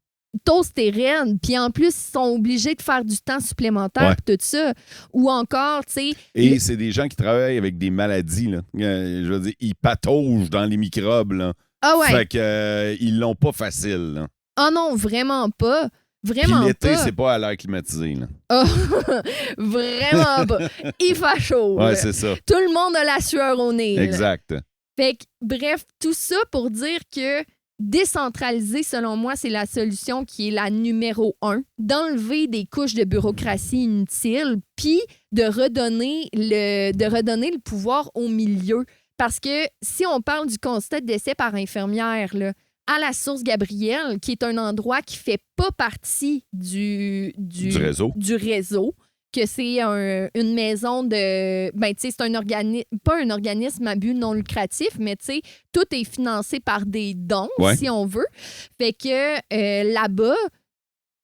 Toastés raides, puis en plus, ils sont obligés de faire du temps supplémentaire, tout ça. Ou encore, tu sais... Et c'est des gens qui travaillent avec des maladies, là. Je veux dire, ils pataugent dans les microbes, là. Ah ouais. Fait que ils l'ont pas facile, là. Ah non, vraiment pas. Vraiment puis l'été, pas. c'est pas à l'air climatisé, là. Oh, vraiment pas. Il fait chaud. Ouais, c'est ça. Tout le monde a la sueur au nez. Exact. Là. Fait que, bref, tout ça pour dire que décentraliser, selon moi, c'est la solution qui est la numéro 1. D'enlever des couches de bureaucratie inutiles, puis de redonner le pouvoir au milieu. Parce que si on parle du constat de décès par infirmière, là, à la source Gabrielle, qui est un endroit qui ne fait pas partie du réseau, que c'est une maison de... Ben, tu sais, c'est un organisme... Pas un organisme à but non lucratif, mais tu sais, tout est financé par des dons, si on veut. Fait que là-bas,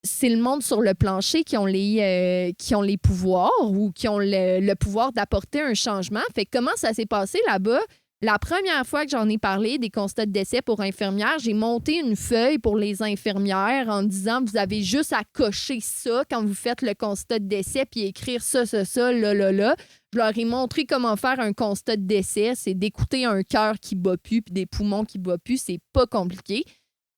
c'est le monde sur le plancher qui ont les pouvoirs ou qui ont le pouvoir d'apporter un changement. Fait que comment ça s'est passé là-bas? La première fois que j'en ai parlé des constats de décès pour infirmières, j'ai monté une feuille pour les infirmières en disant vous avez juste à cocher ça quand vous faites le constat de décès puis écrire ça, là. Je leur ai montré comment faire un constat de décès. C'est d'écouter un cœur qui bat plus puis des poumons qui battent plus. C'est pas compliqué.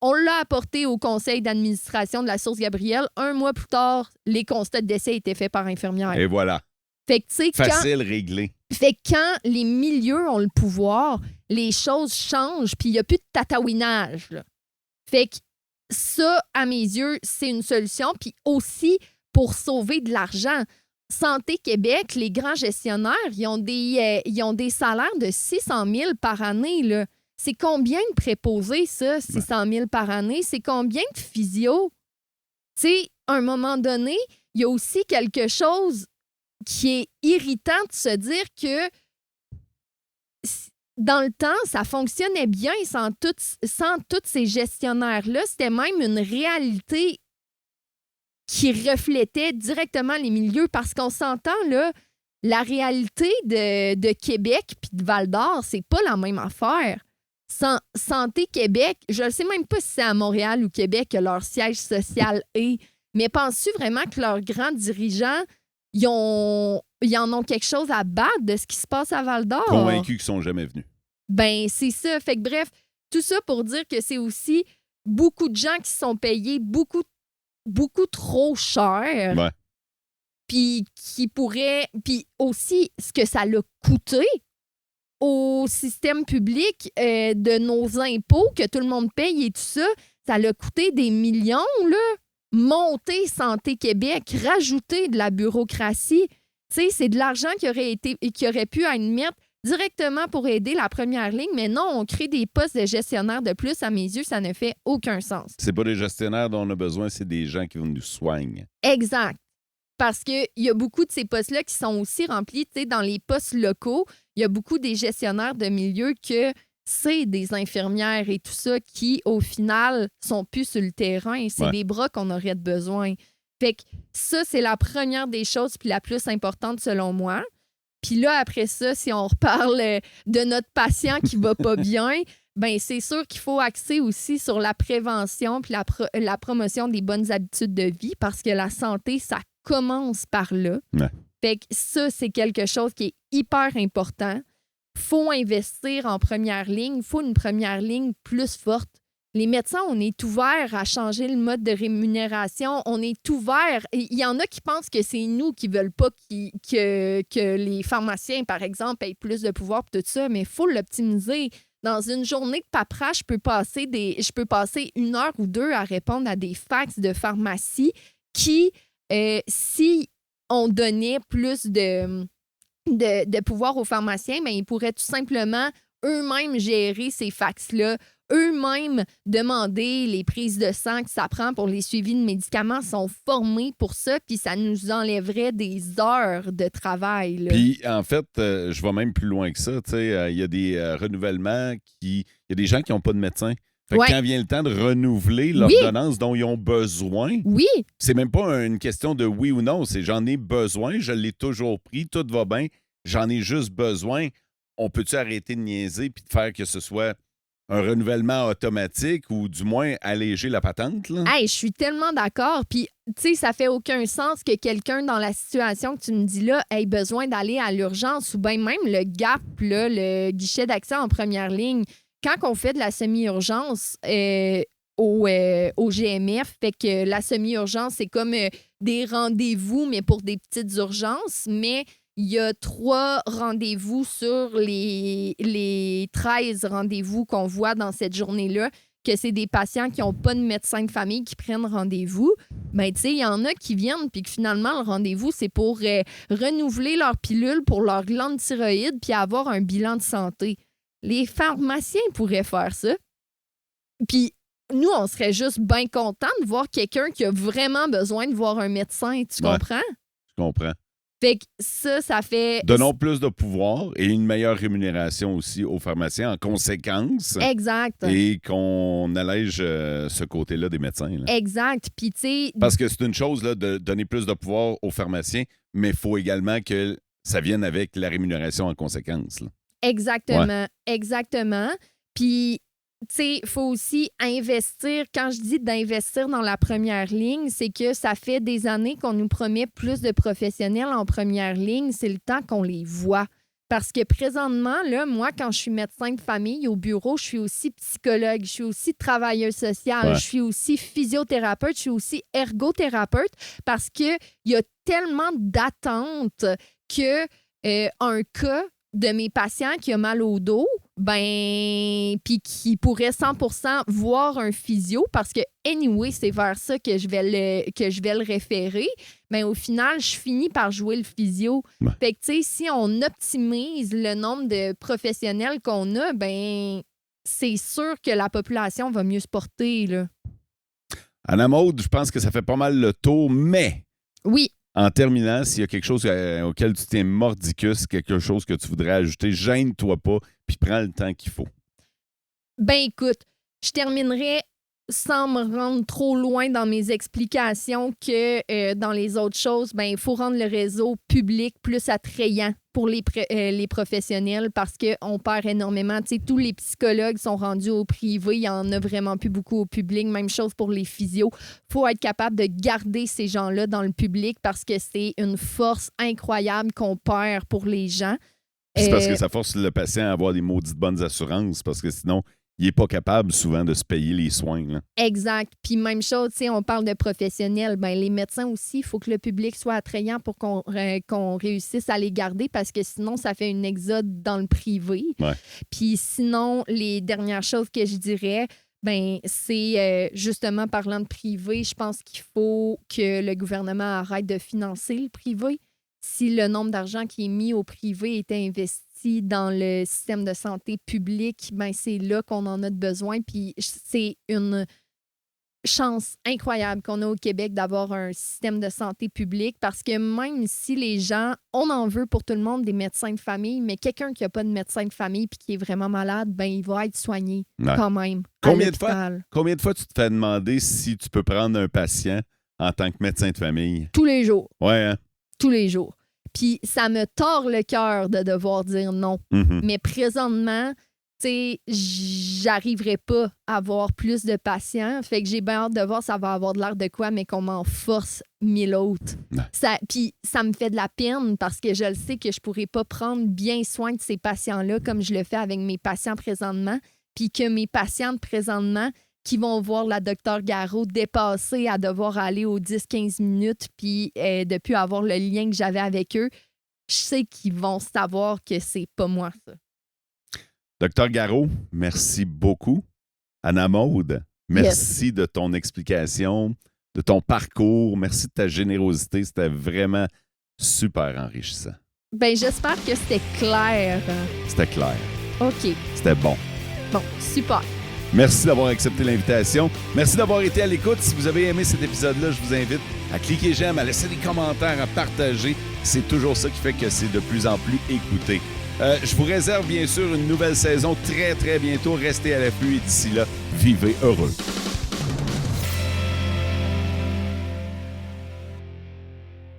On l'a apporté au conseil d'administration de la Source Gabrielle. 1 mois plus tard, les constats de décès étaient faits par infirmières. Et voilà. Fait que, tu sais, facile réglé. Fait que quand les milieux ont le pouvoir, les choses changent, puis il n'y a plus de tatouinage. Là. Fait que ça, à mes yeux, c'est une solution. Puis aussi, pour sauver de l'argent, Santé Québec, les grands gestionnaires, ils ont des salaires de 600 000 par année. Là. C'est combien de préposés, ça, 600 000 par année? C'est combien de physio? Tu sais, à un moment donné, il y a aussi quelque chose qui est irritant de se dire que dans le temps, ça fonctionnait bien sans tous ces gestionnaires-là. C'était même une réalité qui reflétait directement les milieux parce qu'on s'entend, là, la réalité de Québec puis de Val-d'Or, c'est pas la même affaire. Santé Québec, je ne sais même pas si c'est à Montréal ou Québec que leur siège social est, mais penses-tu vraiment que leurs grands dirigeants ils en ont quelque chose à battre de ce qui se passe à Val-d'Or? Convaincus qu'ils sont jamais venus. Ben, c'est ça. Fait que bref, tout ça pour dire que c'est aussi beaucoup de gens qui sont payés beaucoup trop cher. Ouais. Puis qui pourraient... Puis aussi, ce que ça l'a coûté au système public de nos impôts que tout le monde paye et tout ça, ça l'a coûté des millions, là. Monter Santé Québec, rajouter de la bureaucratie, tu sais, c'est de l'argent qui aurait pu être mis directement pour aider la première ligne, mais non, on crée des postes de gestionnaires de plus. À mes yeux, ça ne fait aucun sens. C'est pas des gestionnaires dont on a besoin, c'est des gens qui vont nous soigner. Exact. Parce qu'il y a beaucoup de ces postes-là qui sont aussi remplis, tu sais, dans les postes locaux, il y a beaucoup des gestionnaires de milieu que c'est des infirmières et tout ça qui, au final, sont plus sur le terrain. C'est des bras qu'on aurait besoin. Fait que ça, c'est la première des choses puis la plus importante selon moi. Puis là, après ça, si on reparle de notre patient qui va pas bien, ben c'est sûr qu'il faut axer aussi sur la prévention puis la promotion des bonnes habitudes de vie parce que la santé, ça commence par là. Ouais. Fait que ça, c'est quelque chose qui est hyper important. Faut investir en première ligne. Il faut une première ligne plus forte. Les médecins, on est ouverts à changer le mode de rémunération. On est ouverts. Il y en a qui pensent que c'est nous qui veulent pas que les pharmaciens, par exemple, aient plus de pouvoir et tout ça, mais il faut l'optimiser. Dans une journée de paperasse, je peux passer 1 heure ou 2 à répondre à des fax de pharmacie qui, si on donnait plus de pouvoir aux pharmaciens, mais ils pourraient tout simplement eux-mêmes gérer ces fax-là, eux-mêmes demander les prises de sang que ça prend pour les suivis de médicaments, sont formés pour ça, puis ça nous enlèverait des heures de travail. Là. Puis, en fait, je vais même plus loin que ça. Il y a des renouvellements il y a des gens qui n'ont pas de médecin. Fait que quand vient le temps de renouveler l'ordonnance dont ils ont besoin, c'est même pas une question de oui ou non, c'est j'en ai besoin, je l'ai toujours pris, tout va bien, j'en ai juste besoin. On peut-tu arrêter de niaiser puis de faire que ce soit un renouvellement automatique ou du moins alléger la patente? Là? Hey, je suis tellement d'accord. Puis, tu sais, ça fait aucun sens que quelqu'un dans la situation que tu me dis là ait besoin d'aller à l'urgence ou bien même le GAP, là, le guichet d'accès en première ligne. Quand on fait de la semi-urgence au GMF, fait que la semi-urgence, c'est comme des rendez-vous, mais pour des petites urgences, mais il y a 3 rendez-vous sur les 13 rendez-vous qu'on voit dans cette journée-là, que c'est des patients qui n'ont pas de médecin de famille qui prennent rendez-vous. Bien, tu sais, il y en a qui viennent puis que finalement, le rendez-vous, c'est pour renouveler leur pilule pour leur glande thyroïde puis avoir un bilan de santé. Les pharmaciens pourraient faire ça. Puis nous, on serait juste bien contents de voir quelqu'un qui a vraiment besoin de voir un médecin. Tu comprends? Je comprends. Fait que ça fait... Donnons plus de pouvoir et une meilleure rémunération aussi aux pharmaciens en conséquence. Exact. Et qu'on allège ce côté-là des médecins. Là. Exact. Puis, tu sais... Parce que c'est une chose là, de donner plus de pouvoir aux pharmaciens, mais il faut également que ça vienne avec la rémunération en conséquence. Là. Exactement. Exactement. Puis... Tu sais, il faut aussi investir. Quand je dis d'investir dans la première ligne, c'est que ça fait des années qu'on nous promet plus de professionnels en première ligne. C'est le temps qu'on les voit. Parce que présentement, là, moi, quand je suis médecin de famille au bureau, je suis aussi psychologue, je suis aussi travailleuse sociale, je suis aussi physiothérapeute, je suis aussi ergothérapeute parce qu'il y a tellement d'attentes que un cas de mes patients qui a mal au dos, puis qui pourrait 100% voir un physio, parce que, anyway, c'est vers ça que je vais le référer, mais au final, je finis par jouer le physio. Ouais. Fait que, tu sais, si on optimise le nombre de professionnels qu'on a, c'est sûr que la population va mieux se porter, là. Anna Maude, je pense que ça fait pas mal le tour, mais... Oui. En terminant, s'il y a quelque chose auquel tu tiens mordicus, quelque chose que tu voudrais ajouter, gêne-toi pas, puis prends le temps qu'il faut. Écoute, je terminerai sans me rendre trop loin dans mes explications que dans les autres choses, il faut rendre le réseau public plus attrayant pour les professionnels parce qu'on perd énormément. Tu sais, tous les psychologues sont rendus au privé. Il n'y en a vraiment plus beaucoup au public. Même chose pour les physios. Il faut être capable de garder ces gens-là dans le public parce que c'est une force incroyable qu'on perd pour les gens. C'est parce que ça force le patient à avoir des maudites bonnes assurances parce que sinon, il n'est pas capable souvent de se payer les soins. Là. Exact. Puis même chose, on parle de professionnels. Les médecins aussi, il faut que le public soit attrayant pour qu'on réussisse à les garder parce que sinon, ça fait une exode dans le privé. Ouais. Puis sinon, les dernières choses que je dirais, c'est justement parlant de privé, je pense qu'il faut que le gouvernement arrête de financer le privé. Si le nombre d'argent qui est mis au privé était investi dans le système de santé public, c'est là qu'on en a besoin. Puis c'est une chance incroyable qu'on a au Québec d'avoir un système de santé public parce que même si les gens, on en veut pour tout le monde des médecins de famille, mais quelqu'un qui n'a pas de médecin de famille puis qui est vraiment malade, il va être soigné quand même. Combien de fois tu te fais demander si tu peux prendre un patient en tant que médecin de famille? Tous les jours. Ouais, hein? Tous les jours. Puis ça me tord le cœur de devoir dire non. Mm-hmm. Mais présentement, tu sais, j'arriverai pas à avoir plus de patients. Fait que j'ai bien hâte de voir ça va avoir de l'air de quoi, mais qu'on m'en force 1000 autres. Puis ça me fait de la peine parce que je le sais que je pourrais pas prendre bien soin de ces patients-là comme je le fais avec mes patients présentement. Puis que mes patientes présentement qui vont voir la docteure Garot dépassée à devoir aller aux 10-15 minutes puis de plus avoir le lien que j'avais avec eux, je sais qu'ils vont savoir que c'est pas moi, ça. Docteur Garot, merci beaucoup. Anna Maude, merci de ton explication, de ton parcours. Merci de ta générosité. C'était vraiment super enrichissant. J'espère que c'était clair. C'était clair. OK. C'était bon. Bon, super. Merci d'avoir accepté l'invitation. Merci d'avoir été à l'écoute. Si vous avez aimé cet épisode-là, je vous invite à cliquer j'aime, à laisser des commentaires, à partager. C'est toujours ça qui fait que c'est de plus en plus écouté. Je vous réserve bien sûr une nouvelle saison très, très bientôt. Restez à l'affût et d'ici là, vivez heureux.